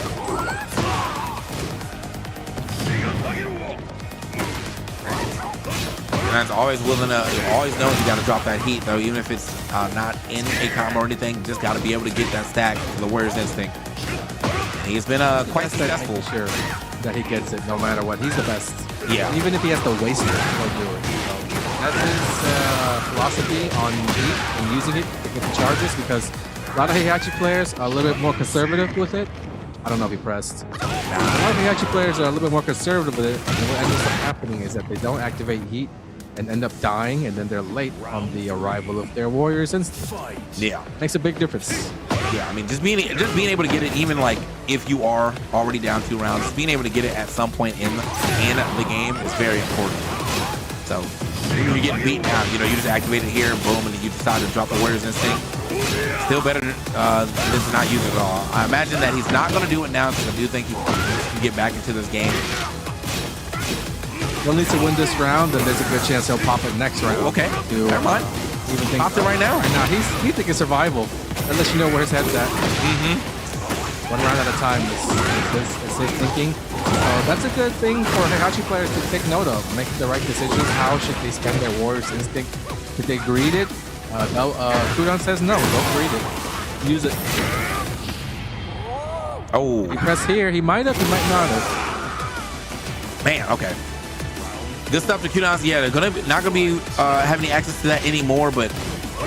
Man's always willing to, always knows you got to drop that heat, though, even if it's not in a combo or anything. Just got to be able to get that stack to the Warrior's instinct. He's been quite successful. Sure that he gets it no matter what. He's the best. Yeah. Even if he has to waste it, he'll do it. So that's his philosophy on heat and using it to get the charges, because a lot of Heihachi players are a little bit more conservative with it. I don't know if he pressed. A lot of Heihachi players are a little bit more conservative with it, and what ends up happening is that they don't activate heat and end up dying, and then they're late on the arrival of their warriors instant. Yeah. Makes a big difference. Yeah, I mean, just being able to get it, even like if you are already down 2 rounds, just being able to get it at some point in the game is very important. So when you're getting beaten out, you know, you just activate it here, boom, and then you decide to drop the Warrior's Instinct. Still better than to not use it at all. I imagine that he's not going to do it now, because I do think he can get back into this game. He'll need to win this round, and there's a good chance he'll pop it next round. Okay, never mind. Popped it right now. Right now, he's thinking survival. Unless you know where his head's at. One round at a time is his thinking. That's a good thing for Heihachi players to take note of. Making the right decisions. How should they spend their Warrior's Instinct? Should they greed it? No. Kudan says no. Don't greed it. Use it. Oh. If he press here, he might have. He might not have. Man, okay. Good stuff to Kudan's. Yeah, they're not gonna be having any access to that anymore, but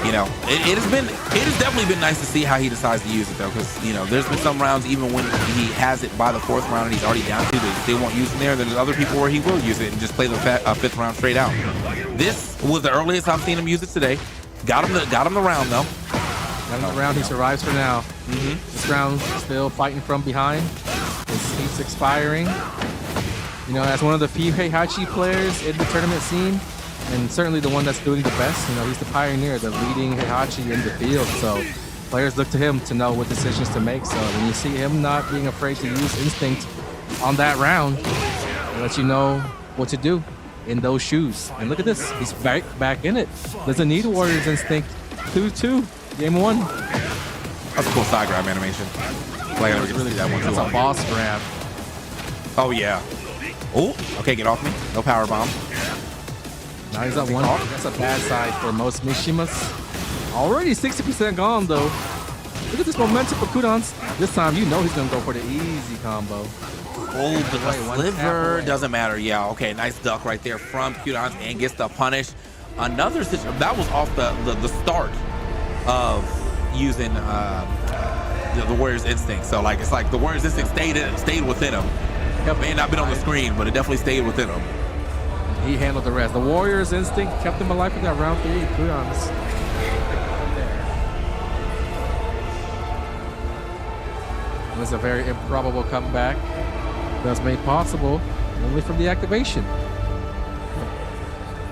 you know, it has definitely been nice to see how he decides to use it, though, because you know, there's been some rounds even when he has it by the 4th round and he's already down 2, they still won't use it there. There's other people where he will use it and just play the 5th round straight out. This was the earliest I've seen him use it today. Got him the round though. Got him the round. He survives for now. This round still fighting from behind. His heat's expiring. You know, as one of the few Heihachi players in the tournament scene, and certainly the one that's doing the best. You know, he's the pioneer, the leading Heihachi in the field. So players look to him to know what decisions to make. So when you see him not being afraid to use instinct on that round, it lets you know what to do in those shoes. And look at this, he's back in it. Doesn't need Warrior's Instinct. 2-2, game 1. That's a cool side grab animation. Like, I never get to see that one. That's a boss grab. Oh yeah. Oh, okay, get off me. No power bomb. Now he's up 1. That's a bad side for most Mishimas. Already 60% gone though. Look at this momentum for Kudan's. This time you know he's gonna go for the easy combo. Oh, the sliver doesn't matter. Yeah, okay, nice duck right there from Kudan's and gets the punish. Another situation that was off the start of using the Warriors instinct. So like it's like the Warriors instinct stayed within him. It may not been on the screen, but it definitely stayed within him. He handled the rest. The Warriors instinct kept him alive for that round 3. Kudos. It was a very improbable comeback that's made possible only from the activation.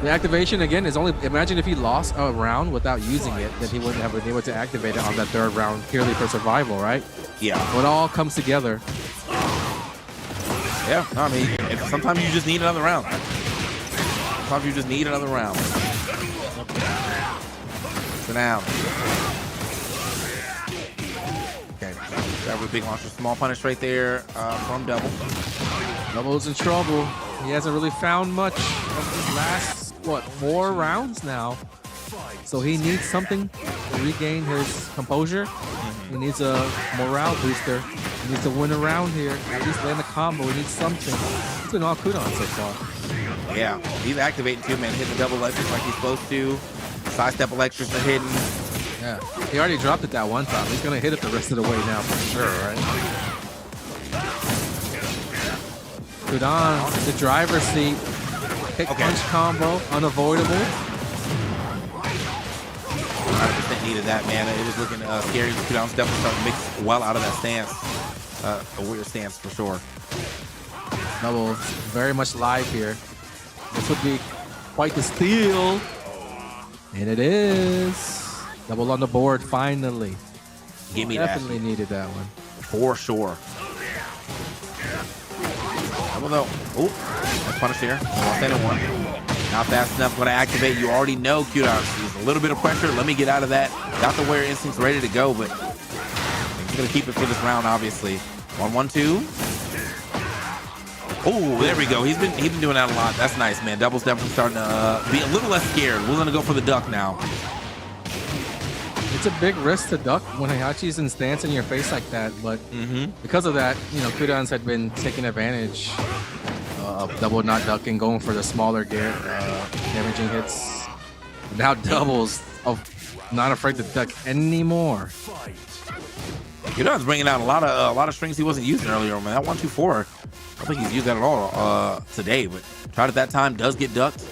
The activation, again, is only... Imagine if he lost a round without using it, then he wouldn't have been able to activate it on that 3rd round purely for survival, right? Yeah. So it all comes together. Yeah, no, I mean, sometimes you just need another round. Sometimes you just need another round. Sit down. Okay, grab a big launcher, small punish right there from Double. Double's in trouble. He hasn't really found much of his last, what, 4 rounds now. So he needs something to regain his composure. He needs a morale booster. He needs to win a round here. At least land a combo. He needs something. He's been all kudos so far. Yeah, he's activating too, man. Hitting the double electrics like he's supposed to. Sidestep electrics are hitting. Yeah, he already dropped it that one time. He's gonna hit it the rest of the way now for sure, right? Kudon, the driver's seat. Kick punch combo, unavoidable. 100% needed that, man. It was looking scary. Kudon's definitely starting to mix well out of that stance. A weird stance for sure. Double very much live here. This would be quite the steal. And it is. Double on the board finally. Give me Definitely that. needed that one. For sure. Double though. Oh, nice punish here. One. Not fast enough. Going to activate. You already know Kudon. Use a little bit of pressure. Let me get out of that. Got the Warrior instincts ready to go, but he's going to keep it for this round, obviously. 1-1-2. Oh, there we go. He's been doing that a lot. That's nice, man. Double's definitely starting to be a little less scared. Willing to go for the duck now. It's a big risk to duck when Heihachi's in stance in your face like that, but because of that, you know, Kudon's had been taking advantage of Double not ducking, going for the smaller gear, damaging hits. Now Double's not afraid to duck anymore. Kudon's bringing out a lot of strings he wasn't using earlier, man. That 1-2-4. I don't think he's used that at all today, but tried at that time, does get ducked.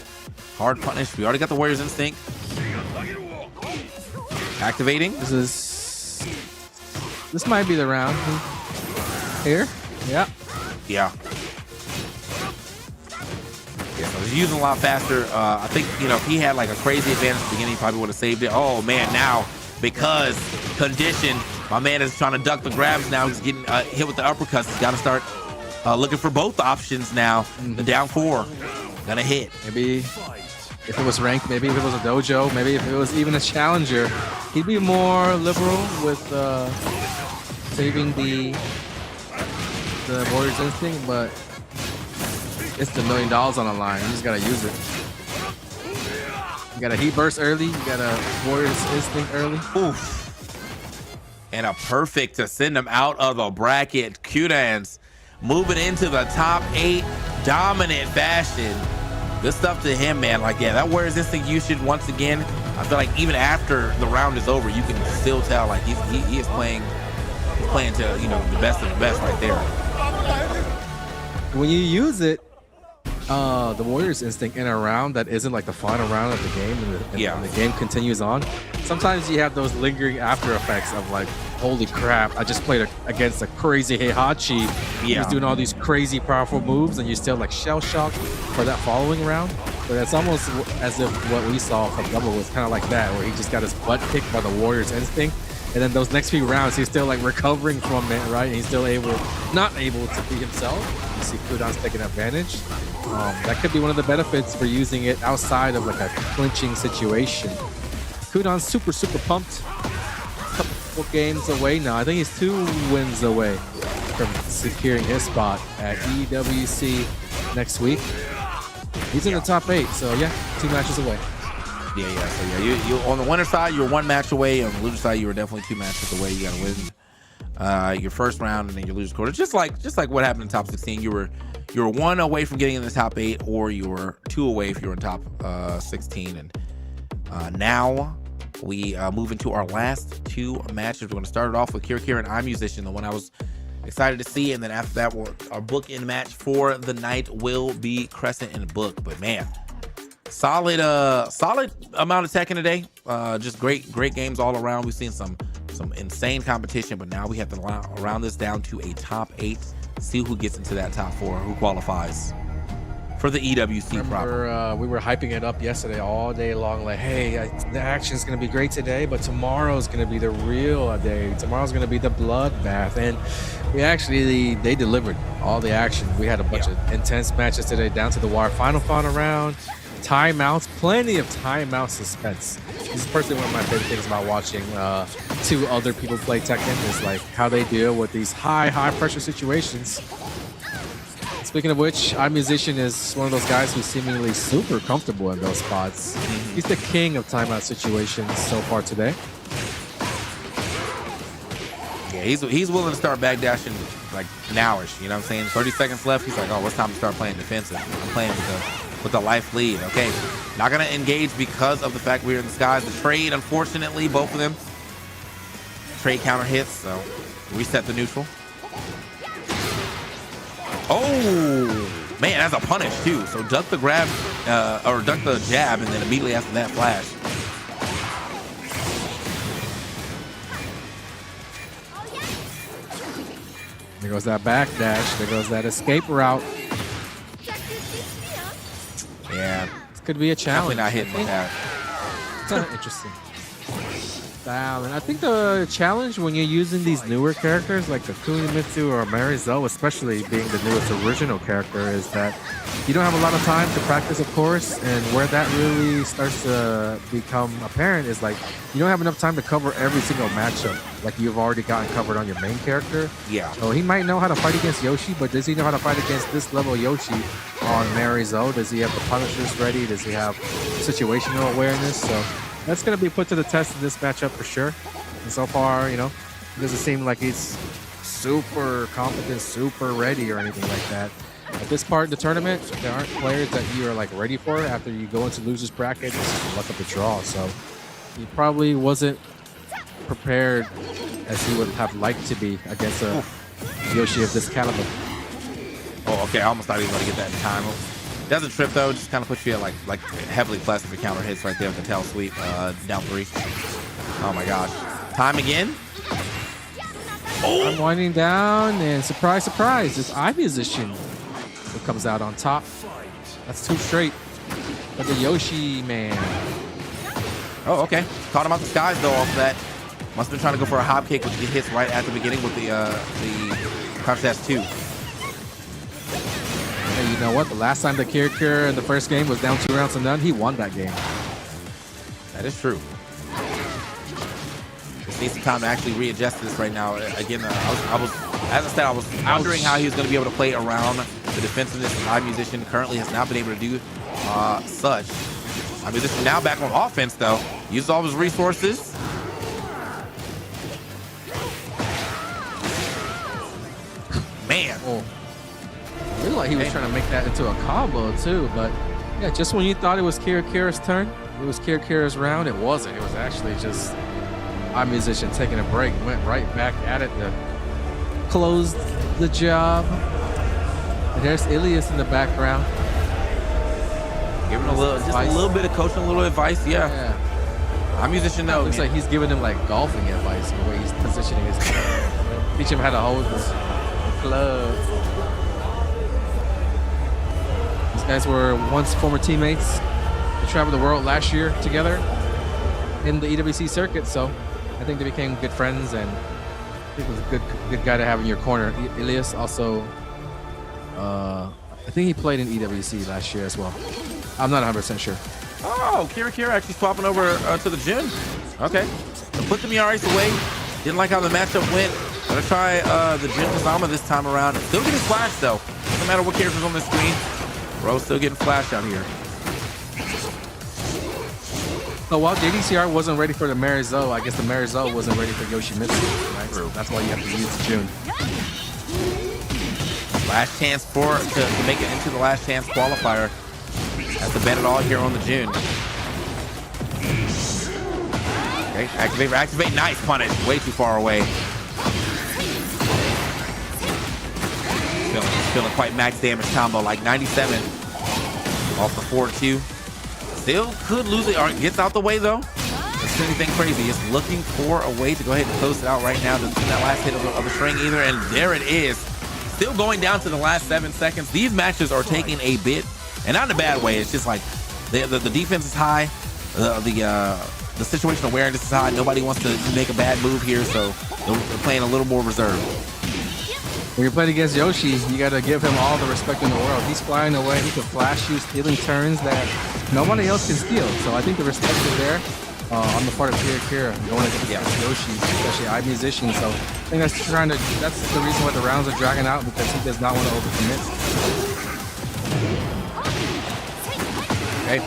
Hard punish. We already got the Warrior's instinct. Activating. This might be the round. Here? Yeah. Yeah. Yeah, so he's using a lot faster. I think, you know, if he had like a crazy advantage at the beginning, he probably would have saved it. Oh man, now because condition, my man is trying to duck the grabs now. He's getting hit with the uppercuts. He's got to start looking for both options now. The down 4 gonna hit. Maybe if it was ranked, maybe if it was a dojo, maybe if it was even a challenger, he'd be more liberal with saving the Warriors instinct, but it's the $1 million on the line. You just gotta use it. You got a heat burst early, you got a Warriors instinct early. Oof. And a perfect to send him out of the bracket. Kudon's moving into the top 8, dominant fashion. Good stuff to him, man. Like, yeah, that Warriors instinct usage once again. I feel like even after the round is over, you can still tell like he is playing to, you know, the best of the best right there. When you use it, the Warriors instinct in a round that isn't like the final round of the game, and the game continues on, sometimes you have those lingering after effects of like, holy crap, I just played against a crazy Heihachi. He was doing all these crazy powerful moves, and you're still like shell shocked for that following round. But it's almost as if what we saw from Double was kind of like that, where he just got his butt kicked by the Warriors instinct, and then those next few rounds he's still like recovering from it, right? And he's still not able to be himself. You see Kudon's taking advantage. That could be one of the benefits for using it outside of like a clinching situation. Kudon's super pumped. Couple games away now. I think he's 2 wins away from securing his spot at EWC next week. He's in the top 8, so yeah, 2 matches away. Yeah. So yeah, you on the winner side, you're 1 match away. On the loser side, you were definitely 2 matches away. You got to win your first round and then your loser quarter. Just like what happened in top 16. You were 1 away from getting in the top 8, or you were 2 away if you were in top 16. And now we move into our last two matches. We're going to start it off with Kira and iMusician, the one I was excited to see, and then after that, our book-in match for the night will be Crescent and Book. But man, solid amount of Tekken today. Just great games all around. We've seen some insane competition, but now we have to round this down to a top 8. See who gets into that top 4, who qualifies for the EWC proper. We were hyping it up yesterday all day long, like, hey, the action's going to be great today, but tomorrow's going to be the real day. Tomorrow's going to be the bloodbath. And they delivered all the action. We had a bunch of intense matches today, down to the wire. Final round, timeouts, plenty of timeout suspense. This is personally one of my favorite things about watching two other people play Tekken, is like how they deal with these high pressure situations. Speaking of which, iMusician is one of those guys who's seemingly super comfortable in those spots. He's the king of timeout situations so far today. Yeah, he's willing to start backdashing like nowish. You know what I'm saying? 30 seconds left. He's like, oh, it's time to start playing defensive. I'm playing with the life lead. Okay, not gonna engage because of the fact we're in the skies. The trade, unfortunately, both of them trade counter hits. So reset the neutral. Oh man, that's a punish too. So duck the grab, or duck the jab, and then immediately after that, flash. There goes that backdash. There goes that escape route. Yeah, this could be a challenge. Definitely not hitting that. It's kind of interesting. And I think the challenge when you're using these newer characters like the Kunimitsu or Marizo, especially being the newest original character, is that you don't have a lot of time to practice, of course, and where that really starts to become apparent is like you don't have enough time to cover every single matchup like you've already gotten covered on your main character. Yeah. So he might know how to fight against Yoshi, but does he know how to fight against this level Yoshi on Marizo? Does he have the punishers ready? Does he have situational awareness? So that's going to be put to the test in this matchup for sure. And so far, it doesn't seem like he's super competent, super ready or anything like that. At this part of the tournament, there aren't players that you are like ready for after you go into losers bracket. This is the luck of the draw. So he probably wasn't prepared as he would have liked to be against a Yoshi of this caliber. Oh, okay. I almost thought he was going to get that in time. Doesn't trip though, just kind of puts you at like heavily blessed for counter hits right there with the tail sweep, down 3. Oh my gosh. Time again. Oh. I'm winding down, and surprise, surprise, it's iMusician who comes out on top. That's 2 straight for the Yoshi man. Oh, okay. Caught him out the skies though off that. Must have been trying to go for a hop kick, which he hits right at the beginning with the crouch dash 2. Hey, you know what? The last time the Kira in the first game was down 2 rounds to none, he won that game. That is true. Just needs some time to actually readjust to this right now. Again, I was wondering how he was going to be able to play around the defensiveness of iMusician. Currently has not been able to do such. iMusician now back on offense though. Uses all of his resources. Man. Oh. I really like he was trying to make that into a combo too, but yeah, just when you thought it was Kira's turn, it was Kira's round, it wasn't. It was actually just iMusician taking a break, went right back at it to close the job. And there's Ilias in the background. Giving a little bit of coaching, a little advice, yeah. iMusician though. Looks like he's giving him like golfing advice, the way he's positioning his club. Teach him how to hold the club. These guys were once former teammates. They traveled the world last year together in the EWC circuit, so I think they became good friends, and I think it was a good guy to have in your corner. Ilias also, I think he played in EWC last year as well. I'm not 100% sure. Oh, Kira actually swapping over to the Jin. Okay. So put the Miaris away. Didn't like how the matchup went. Gonna try the Jin Kazama this time around. Still getting flashed though. Doesn't matter what character's on the screen. Bro's still getting flashed out here. So while JDCR wasn't ready for the Marizo, I guess the Marizo wasn't ready for Yoshimitsu, right? So that's why you have to use June. Last chance to make it into the last chance qualifier. That's to bet it all here on the June. Okay, activate, nice punish. Way too far away. Feeling quite max damage combo, like 97 off the 4Q. Still could lose it, or gets out the way though. It's anything crazy. It's looking for a way to go ahead and close it out right now. Doesn't that last hit of the string either, and there it is. Still going down to the last 7 seconds. These matches are taking a bit, and not in a bad way. It's just like the defense is high, the situational awareness is high. Nobody wants to make a bad move here, so they're playing a little more reserved. When you're playing against Yoshi, you got to give him all the respect in the world. He's flying away. He can flash you, stealing turns that nobody else can steal. So I think the respect is there on the part of Kira going against Yoshi, especially iMusician. So I think that's the reason why the rounds are dragging out, because he does not want to overcommit. Okay,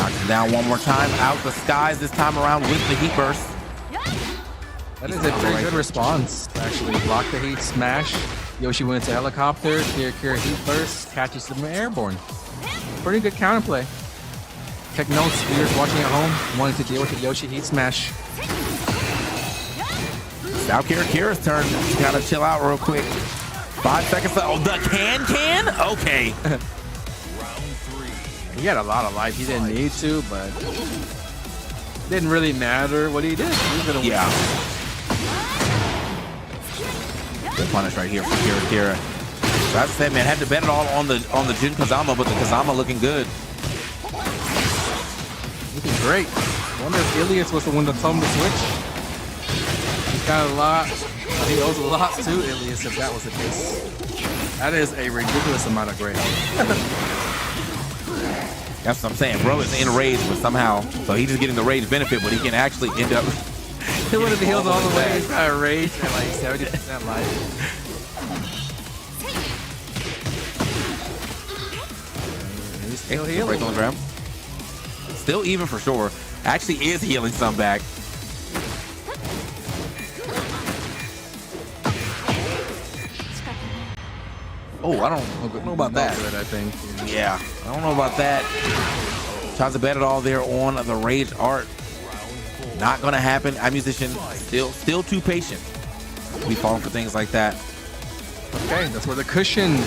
knocks him down one more time. Out the skies this time around with the heat burst. That is a pretty good response, actually. Block the heat, smash. Yoshi went into helicopter. Kira heat burst, catches them airborne. Pretty good counterplay. Take notes, viewers watching at home, wanting to deal with the Yoshi heat smash. Now Kira's turn to kind of chill out real quick. 5 seconds left. Oh, the can? Okay. He had a lot of life. He didn't need to, but it didn't really matter what he did. He was gonna win. Good punish right here from Kira. So I said, man, had to bet it all on the Jin Kazama, but the Kazama looking good. Looking great. I wonder if Ilias was the one that told him to switch. He's got a lot. He owes a lot to Ilias if that was the case. That is a ridiculous amount of great. That's what I'm saying. Bro is in rage, but somehow, so he's just getting the rage benefit, but he can actually end up. He would have healed all the way. He's got a rage at like 70% life. He's still healing. On the ground. Still even for sure. Actually is healing some back. Oh, I don't know about that. Good, I think. Yeah, I don't know about that. Tries to bet it all there on the rage art. Not gonna happen. iMusician still too patient. We falling for things like that. Okay, that's where the cushion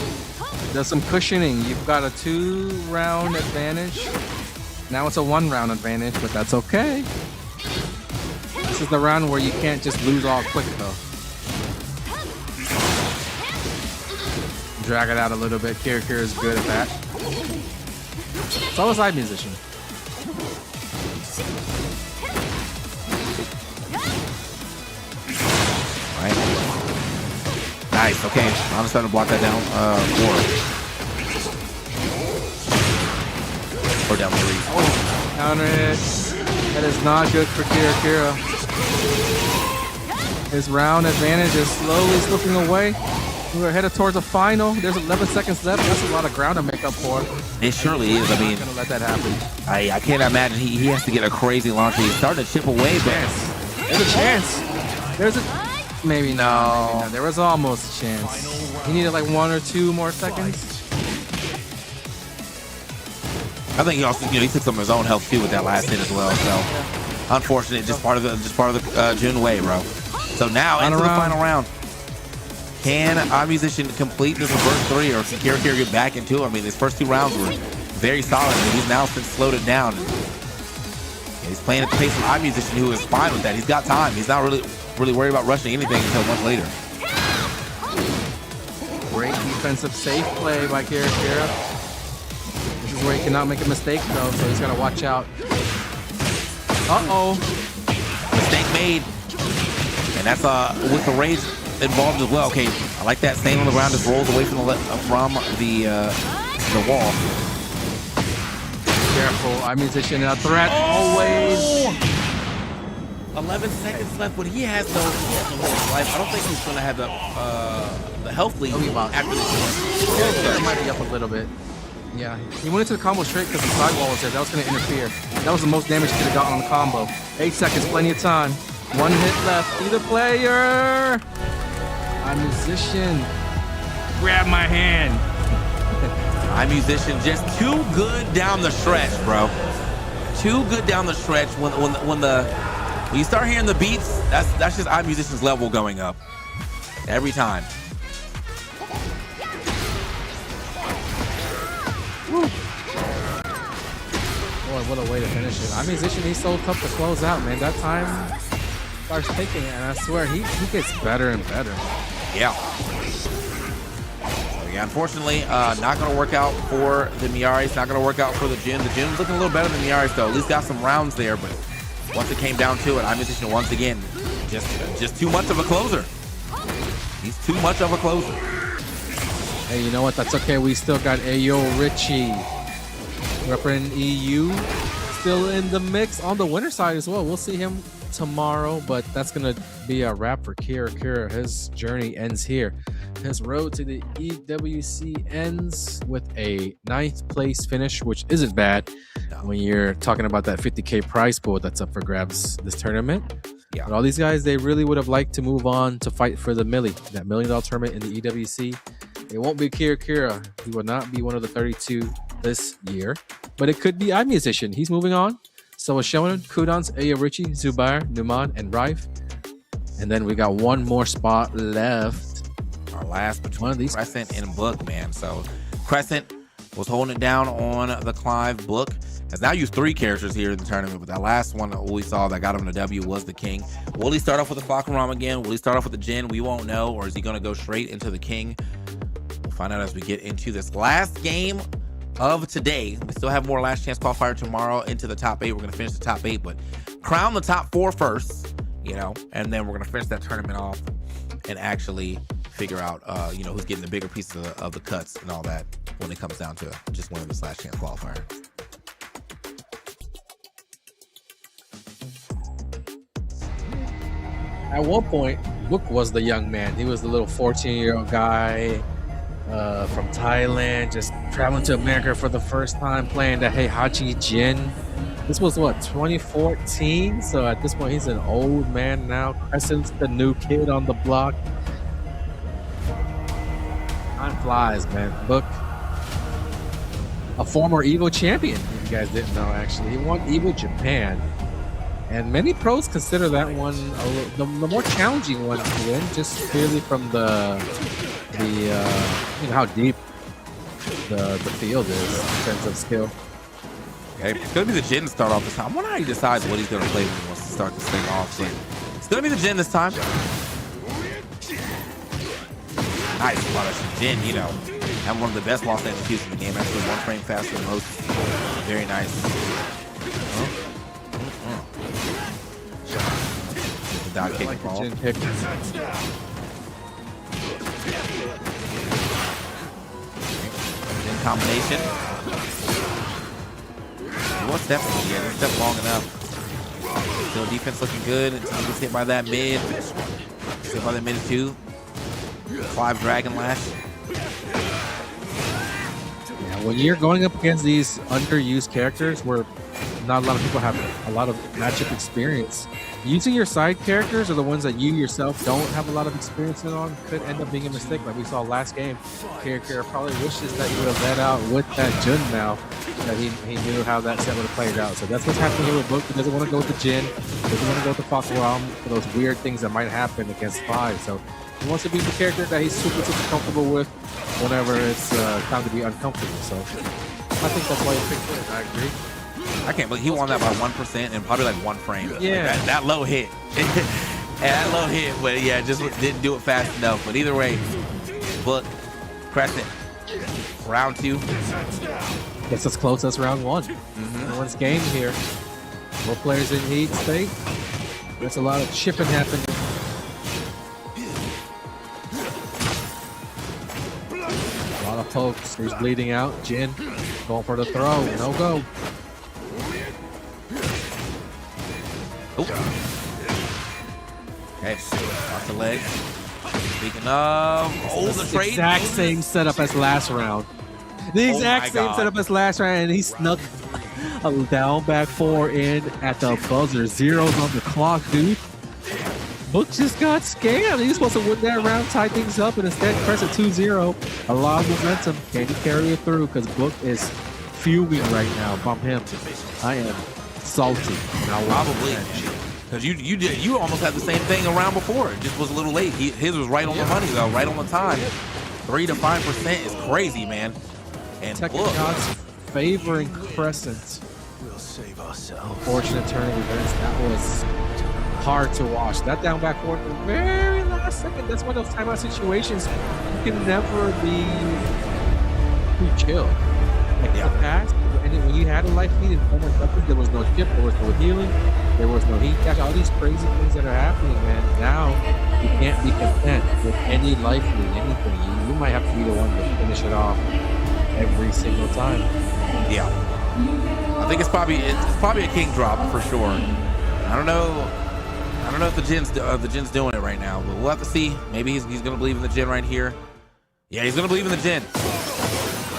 does some cushioning. You've got a 2-round advantage. Now it's a 1-round advantage, but that's okay. This is the round where you can't just lose all quick though. Drag it out a little bit. Kira is good at that. So is iMusician. Right. Nice. Okay. I'm just trying to block that down. 4. Or down 3. Oh, counter it. That is not good for Kira. His round advantage is slowly slipping away. We're headed towards a final. There's 11 seconds left. That's a lot of ground to make up for. It surely is. I mean, I'm not gonna let that happen. I can't imagine he has to get a crazy launch. He's starting to chip away, but There's a chance. There's a maybe no. There was almost a chance. He needed like 1 or 2 more seconds. I think he also, he took some of his own health too with that last hit as well. So unfortunate, just part of the Jun way, bro. So now into the final round. Can iMusician complete this reverse 3, or can Kira get back into it? I mean, his first 2 rounds were very solid, and he's now since slowed it down. And he's playing at the pace of iMusician, who is fine with that. He's got time. He's not really worried about rushing anything until much later. Great defensive safe play by Kira. This is where he cannot make a mistake though, so he's gotta watch out. Uh-oh. Mistake made. And that's with the rage involved as well. Okay, I like that. Staying on the ground, just rolls away from the wall. Careful, iMusician a threat always. 11 seconds left, but he has no life. I don't think he's gonna have the health lead after this. He might be up a little bit. Yeah, he went into the combo straight because the sidewall was there. That was gonna interfere. That was the most damage he could have gotten on the combo. 8 seconds, plenty of time. 1 hit left. Either player. iMusician, grab my hand. iMusician just too good down the stretch, bro. Too good down the stretch when When you start hearing the beats, that's just iMusician's level going up every time. Woo. Boy, what a way to finish it. iMusician, he's so tough to close out, man. That time starts taking it, and I swear he gets better and better. Yeah. Yeah, unfortunately, not going to work out for the Miaris. Not going to work out for the Jin. The Jin's looking a little better than Miaris, though. At least got some rounds there, but once it came down to it, iMusician once again, just too much of a closer. He's too much of a closer. Hey, you know what? That's okay. We still got Ayo Richie representing EU still in the mix on the winner side as well. We'll see him tomorrow, but that's gonna be a wrap for Kira. His journey ends here. His road to the EWC ends with a 9th place finish, which isn't bad when you're talking about that 50K prize pool that's up for grabs this tournament. Yeah. But all these guys, they really would have liked to move on to fight for the that $1 million tournament in the EWC. It won't be Kira. He will not be one of the 32 this year, but it could be iMusician. He's moving on. So it's Shonen, Kudans, Ayo Richie, Zubair, Numan, and Rife. And then we got one more spot left. Our last between Crescent and Book, man. So Crescent was holding it down on the Clive. Book has now used 3 characters here in the tournament, but that last one that we saw that got him the W was the King. Will he start off with the Fakaram again? Will he start off with the Jin? We won't know. Or is he going to go straight into the King? We'll find out as we get into this last game of today. We still have more last chance qualifier tomorrow into the top 8. We're going to finish the top 8, but crown the top 4 first, and then we're going to finish that tournament off and actually figure out, who's getting the bigger pieces of the cuts and all that when it comes down to just winning this last chance qualifier. At one point, Book was the young man. He was the little 14-year-old guy from Thailand, just traveling to America for the first time, playing the Heihachi Jin. This was 2014? So at this point, he's an old man now. Crescent's the new kid on the block. Time flies, man. Book, a former EVO champion, if you guys didn't know, actually. He won EVO Japan. And many pros consider that one the more challenging one to win, just purely from the how deep the field is in terms of skill. Okay, it's gonna be the Jin to start off this time. I wonder how he decides what he's gonna play when he wants to start this thing off. But it's gonna be the Jin this time. Nice, a lot of Jin, having one of the best lost executions in the game. Actually, 1 frame faster than most. Very nice. Dot kick Like ball. Jin pick. In combination. One step, yeah, step long enough. Still defense looking good until he gets hit by that mid. Gets hit by that mid too. Clive Dragon Lash. Yeah, when you're going up against these underused characters where not a lot of people have a lot of matchup experience, using your side characters or the ones that you yourself don't have a lot of experience on could end up being a mistake, like we saw last game. Character probably wishes that he would have led out with that Jin now, that he knew how that set would have played out. So that's what's happening here with Book. He doesn't want to go with the Jin, doesn't want to go with the Fakaram for those weird things that might happen against 5. So he wants to be the character that he's super comfortable with whenever it's time to be uncomfortable. So I think that's why he picked it. I agree. I can't believe he won that by 1% and probably like 1 frame. Yeah. Like that low hit. That low hit, but yeah, just didn't do it fast enough. But either way, Book, Crescent, round 2. Gets us close as round 1. Everyone's game here. More players in heat state. There's a lot of chipping happening. A lot of pokes. He's bleeding out. Jin going for the throw. No go. Okay, off the leg. Speaking of, the trade. Exact same setup as last round. The exact same setup as last round, and he snuck a down back 4 in at the buzzer. Zeros on the clock, dude. Book just got scammed. He was supposed to win that round, tie things up, and instead press a 2-0. A lot of momentum. Can he carry it through? Because Book is fuming right now. Bump him. I am salty. Probably. Because you almost had the same thing around before. It just was a little late. His was right on the money though, right on the time. 3 to 5% is crazy, man. And Tekken look, gods favoring Crescent. We'll save ourselves. Unfortunate turn of events. That was hard to watch. That down back forward the very last second. That's one of those timeout situations. You can never be too chill. Like in the past, and when you had a life lead in almost nothing, there was no chip, there was no healing, there was no heat dash, all these crazy things that are happening, man. Now you can't be content with any life lead, anything. You might have to be the one to finish it off every single time. yeah. I think it's probably a king drop for sure. I don't know if the Jin's doing it right now, but we'll have to see. Maybe he's gonna believe in the Jin right here. Yeah, he's gonna believe in the Jin.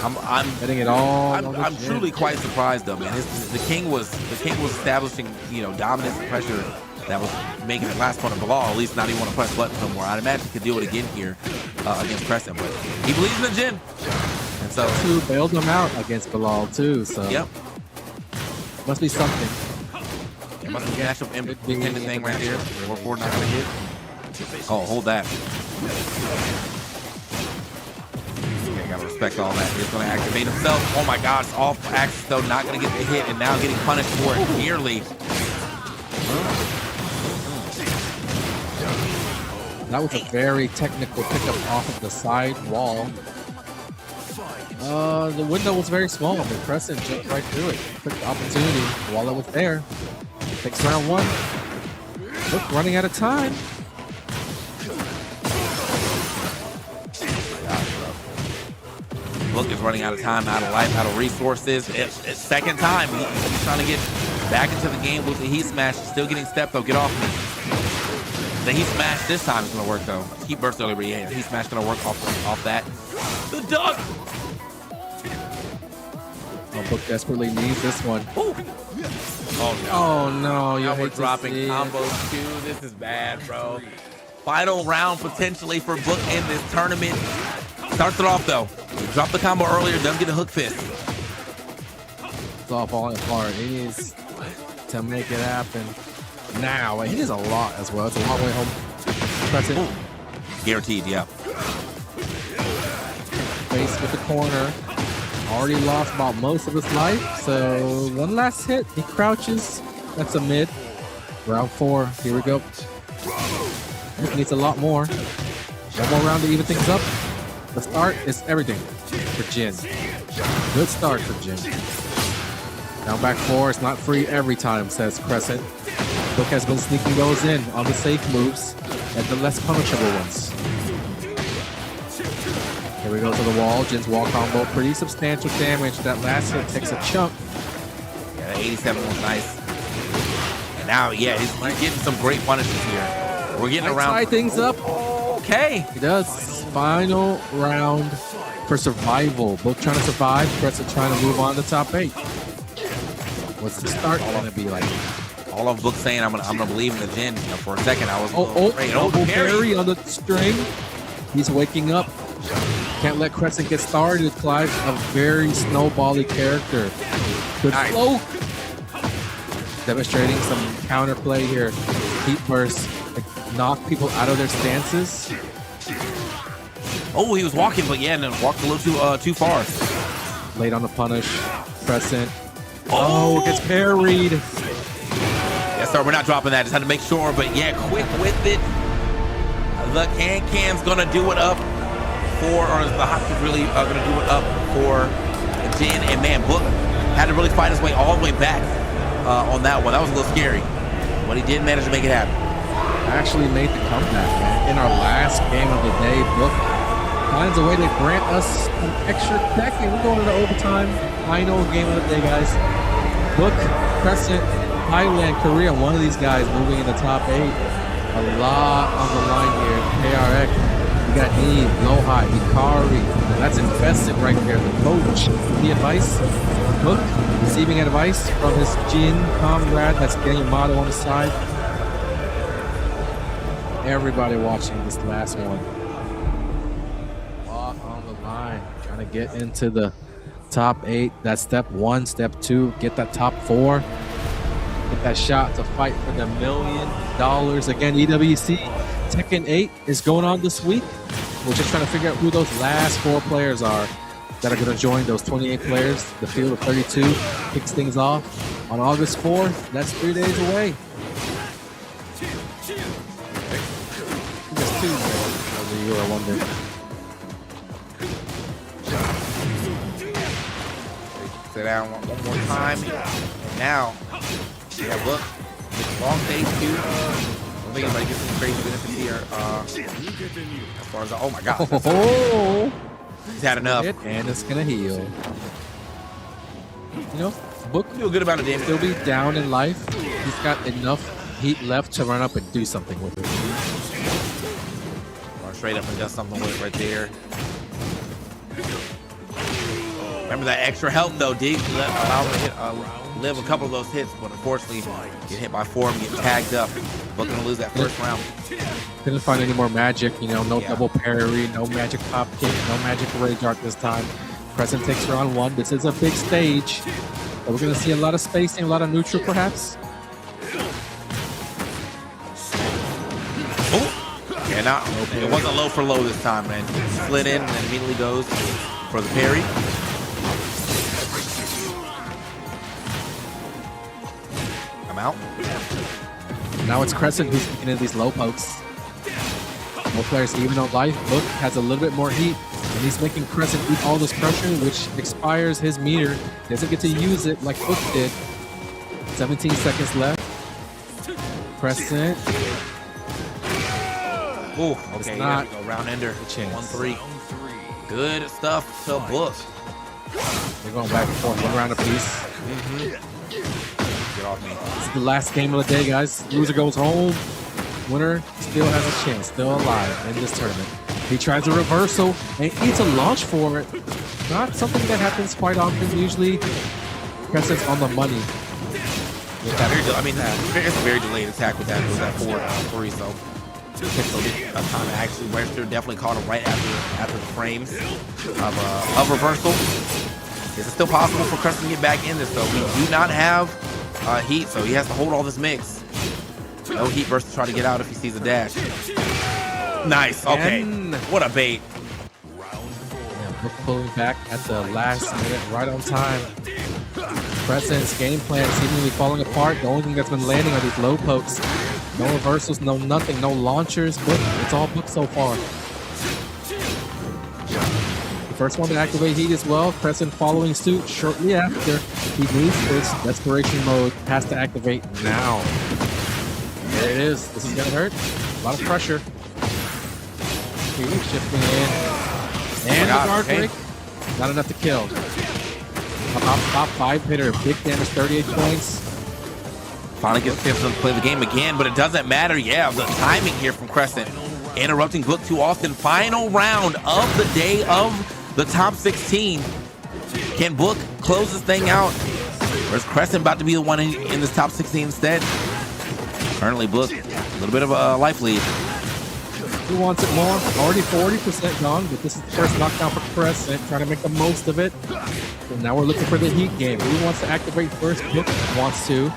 I'm betting it all. I'm truly quite surprised though, man. The king was establishing, you know, dominance and pressure that was making it last corner Bilal at least not even want to press buttons no more. I'd imagine he could do it again here against Crescent, but he believes in the Jin. And so too bailed him out against Bilal too. So yep, must be something. it must be a matchup independent thing right here. 4-4 not gonna hit. Oh, hold that. Okay, gotta respect all that. He's gonna activate himself. Oh my God, it's off axis though, not gonna get the hit, and now getting punished for it nearly. That was a very technical pickup off of the side wall. The window was very small, but Crescent jumped right through it. Took the opportunity while it was there. Takes round one. Look, running out of time. Book is running out of time, out of life, out of resources. It's second time. He's trying to get back into the game with the heat smash. Still getting stepped though. Get off me. The heat smash this time is gonna work though. Heat burst earlier, but yeah, heat smash gonna work off that. The duck. Book desperately needs this one. Ooh. Oh no! Oh no! You Now we're hate to dropping see it. combos too. This is bad, bro. Final round potentially for Book in this tournament. Starts it off though. He dropped the combo earlier. Doesn't get a hook fist. It's all falling apart. He needs to make it happen now. He needs a lot as well. It's a long way home. Press it. Guaranteed, yeah. Face with the corner. Already lost about most of his life. So one last hit. He crouches. That's a mid. Round 4. Here we go. He needs a lot more. One more round to even things up. The start is everything for Jin. Good start for Jin. Down back 4. It's not free every time, says Crescent. Book has been sneaking those in on the safe moves and the less punishable ones. Here we go to the wall. Jin's wall combo. Pretty substantial damage. That last hit takes a chunk. Yeah, the 87 was nice. And now, yeah, he's getting some great punishes here. We're getting around. Tie things up. Okay. He does. Final round for survival. Both trying to survive. Crescent trying to move on to top 8. What's the start going to be like? All of Book saying I'm gonna believe in the Jin. You know, for a second, I was afraid. Double parry on the string. He's waking up. Can't let Crescent get started. Clive's a very snowbally character. Good flow. Demonstrating some counterplay here. Heat burst. Knock people out of their stances. Oh, he was walking, but yeah, and then walked a little too far. Late on the punish. Crescent. Oh, gets parried. Yes, sir. We're not dropping that. Just had to make sure. But yeah, quick with it. The Can's gonna do it up for, or the Hopkins really gonna do it up for Jin. And man, Book had to really fight his way all the way back on that one. That was a little scary, but he did manage to make it happen. Actually made the comeback, man. In our last game of the day, Book finds a way to grant us some extra Tekken. We're going into overtime. Final game of the day, guys. Book, Crescent, Thailand, Korea. One of these guys moving in the top 8. A lot on the line here. KRX. We got Eve, Lohai, Ikari. That's infested right there. The coach. The advice. Book receiving advice from his Jin comrade that's getting a model on the side. Everybody watching this last one. Lot on the line. Trying to get into the top 8. That's step 1. Step 2, get that top 4. Get that shot to fight for the $1 million. Again, EWC Tekken 8 is going on this week. We're just trying to figure out who those last 4 players are that are going to join those 28 players. The field of 32 kicks things off on August 4th. That's 3 days away. There's 2 there, you were wondering. Sit down one more time. And now, yeah, look, it's long stage 2. I think everybody gets some crazy benefits here. As far as, oh my God. Oh, He's had enough. and it's gonna heal. You know, Book Do a good amount of damage. still be down in life. He's got enough heat left to run up and do something with it. Or straight up and does something with it right there. Remember that extra health though, did allow him to hit, live a couple of those hits, but unfortunately get hit by 4 and get tagged up. Book gonna lose that first round. Couldn't find any more magic, you know, no Yeah. double parry, no magic pop kick, no magic rage art this time. Crescent takes round 1. This is a big stage. So we're gonna see a lot of spacing, a lot of neutral perhaps. Oh, yeah, not, it wasn't low for low this time, man. Slid in and then immediately goes for the parry. I'm out. Now it's Crescent who's kicking in these low pokes. Both players even on life. Book has a little bit more heat, and he's making Crescent eat all this pressure, which expires his meter. Doesn't get to use it like Book did. 17 seconds left. Crescent. Oh, It's okay, not here we go. Round ender. chance. 1-3. Good stuff to Book. They're going back and forth, 1 round apiece. Get off me. This is the last game of the day, guys. Loser goes home. Winner still has a chance, still alive in this tournament. He tries a reversal and eats a launch for it. Not something that happens quite often. Usually, Crescent's on the money. With that, I mean, it's a very delayed attack with that 4-3, so it takes a time to actually register. Definitely caught him right after the frames of reversal. Is it still possible for Crescent to get back in this though? We do not have heat, so he has to hold all this mix. No heat burst to try to get out if he sees a dash. Nice. Okay. What a bait. yeah, Book pulling back at the last minute, right on time. Crescent's game plan seemingly falling apart. The only thing that's been landing are these low pokes. No reversals, no nothing, no launchers. Book, it's all Book so far. The first one to activate heat as well. Crescent following suit shortly after. He needs this. Desperation mode has to activate now. There it is. This is gonna hurt. A lot of pressure. Shifting in. And the guard break. Not enough to kill. Top 5 hitter. Big damage, 38 points. Finally gets a chance to play the game again, but it doesn't matter. Yeah, the timing here from Crescent. Interrupting Book too often. Final round of the day of the top 16. Can Book close this thing out? Or is Crescent about to be the one in this top 16 instead? Currently Book, a little bit of a life lead. He wants it more. Already 40% gone, but this is the first knockdown for Crescent, trying to make the most of it. So now we're looking for the heat game. Who wants to activate first? Book wants to.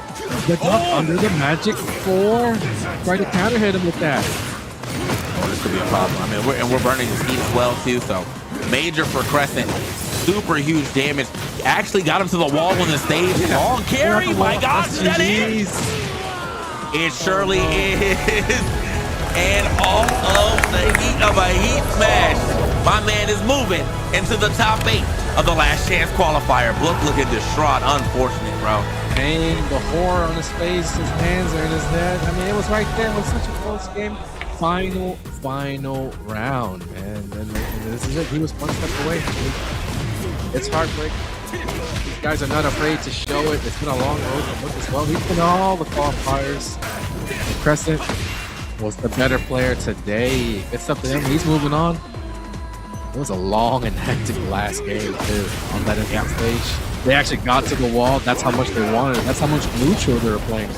The duck under the magic 4. Try to counter hit him with that. Oh, this could be a problem. I mean, we're burning his heat as well too, so major for Crescent. Super huge damage. Actually got him to the wall on the stage. Long carry, my gosh, is that it? It surely is. And all of the heat of a heat smash. My man is moving into the top 8 of the last chance qualifier. Book looking distraught. Unfortunate, bro. Pain, the horror on his face, his hands are in his head. I mean, it was right there. It was such a close game. Final round. And this is it. He was 1 step away. It's heartbreak. These guys are not afraid to show it. It's been a long road for Book as well. He's been all the qualifiers. Crescent was the better player today. It's up to him. He's moving on. It was a long and hectic last game too on that end stage. They actually got to the wall. That's how much they wanted. That's how much neutral they were playing.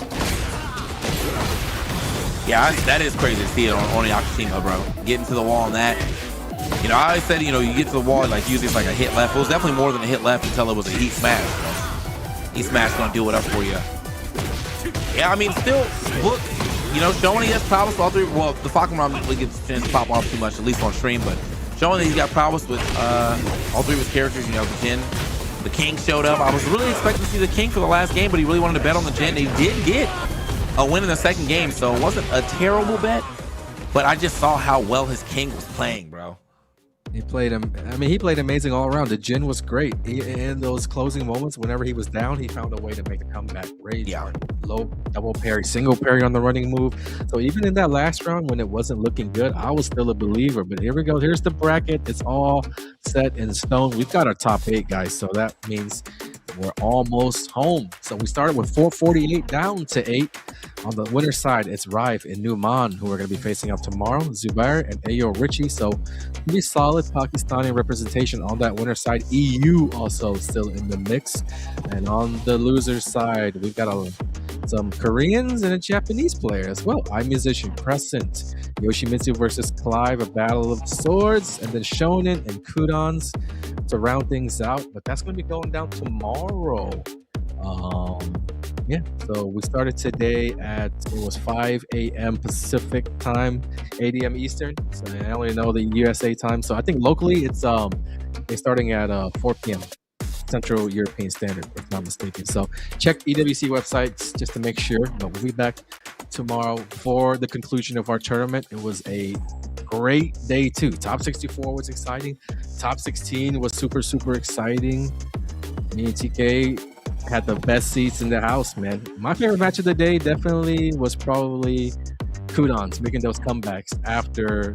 Yeah, that is crazy to see it on Yakashima, bro. Getting to the wall on that. You know, I always said, you know, you get to the wall, like usually it's like a hit left. It was definitely more than a hit left until it was a heat smash. Heat smash gonna do it up for you. Yeah, I mean, still, look, you know, showing he has problems with all three. Well, the Falcon Rom really gets a chance to pop off too much, at least on stream, but showing that he's got problems with all three of his characters. You know, the Jin, the King showed up. I was really expecting to see the King for the last game, but he really wanted to bet on the Jin. He did get a win in the second game, so it wasn't a terrible bet, but I just saw how well his King was playing, bro. He played him. I mean, he played amazing all around. The Jin was great. In those closing moments, whenever he was down, he found a way to make a comeback. Great. Yeah. Low double parry, single parry on the running move. So even in that last round, when it wasn't looking good, I was still a believer. But here we go. Here's the bracket. It's all set in stone. We've got our top 8, guys. So that means we're almost home. So we started with 448 down to 8. On the winner side, it's Rife and Numan who are going to be facing up tomorrow. Zubair and Ayo Richie. So pretty solid Pakistani representation on that winner side. EU also still in the mix. And on the loser side, we've got some Koreans and a Japanese player as well. iMusician, Crescent, Yoshimitsu versus Clive, a battle of swords, and then Shonen and Kudons to round things out. But that's going to be going down tomorrow. Yeah, so we started today it was 5 a.m. Pacific time, 8 a.m. Eastern. So I only know the USA time. So I think locally it's they're starting at 4 p.m. Central European Standard, if not mistaken. So check EWC websites just to make sure. But we'll be back tomorrow for the conclusion of our tournament. It was a great day too. Top 64 was exciting. Top 16 was super, super exciting. Me and TK had the best seats in the house, man. My favorite match of the day definitely was probably Kudons making those comebacks after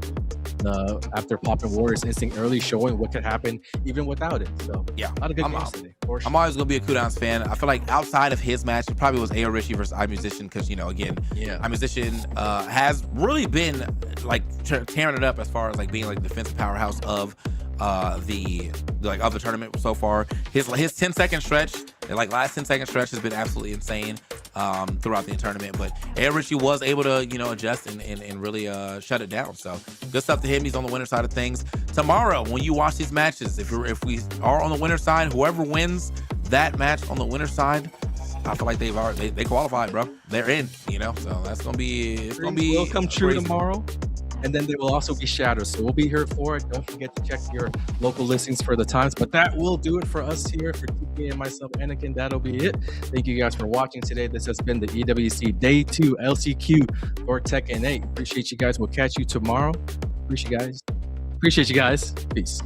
popping Warriors Instinct early, showing what could happen even without it. So yeah, a lot of good games today. For sure. I'm always gonna be a Kudons fan. I feel like outside of his match, it probably was Ayo Richie versus iMusician, because you know, again, iMusician has really been like tearing it up as far as like being like the defensive powerhouse of the tournament so far. His 10-second stretch, like last 10-second stretch, has been absolutely insane throughout the tournament. But Ayo Richie was able to, you know, adjust and really shut it down. So good stuff to him. He's on the winner side of things. Tomorrow, when you watch these matches, if we are on the winner side, whoever wins that match on the winner side, I feel like they qualified, bro. They're in, you know. So that's gonna be will come true tomorrow. And then there will also be shadows. So we'll be here for it. Don't forget to check your local listings for the times. But that will do it for us here. For TK and myself, Anakin, that'll be it. Thank you guys for watching today. This has been the EWC Day 2 LCQ for Tekken 8. Appreciate you guys. We'll catch you tomorrow. Appreciate you guys. Peace.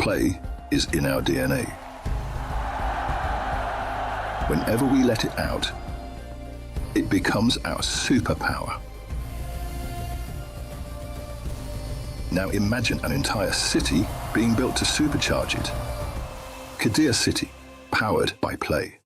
Play is in our DNA. Whenever we let it out, it becomes our superpower. Now imagine an entire city being built to supercharge it. Kadir City, powered by play.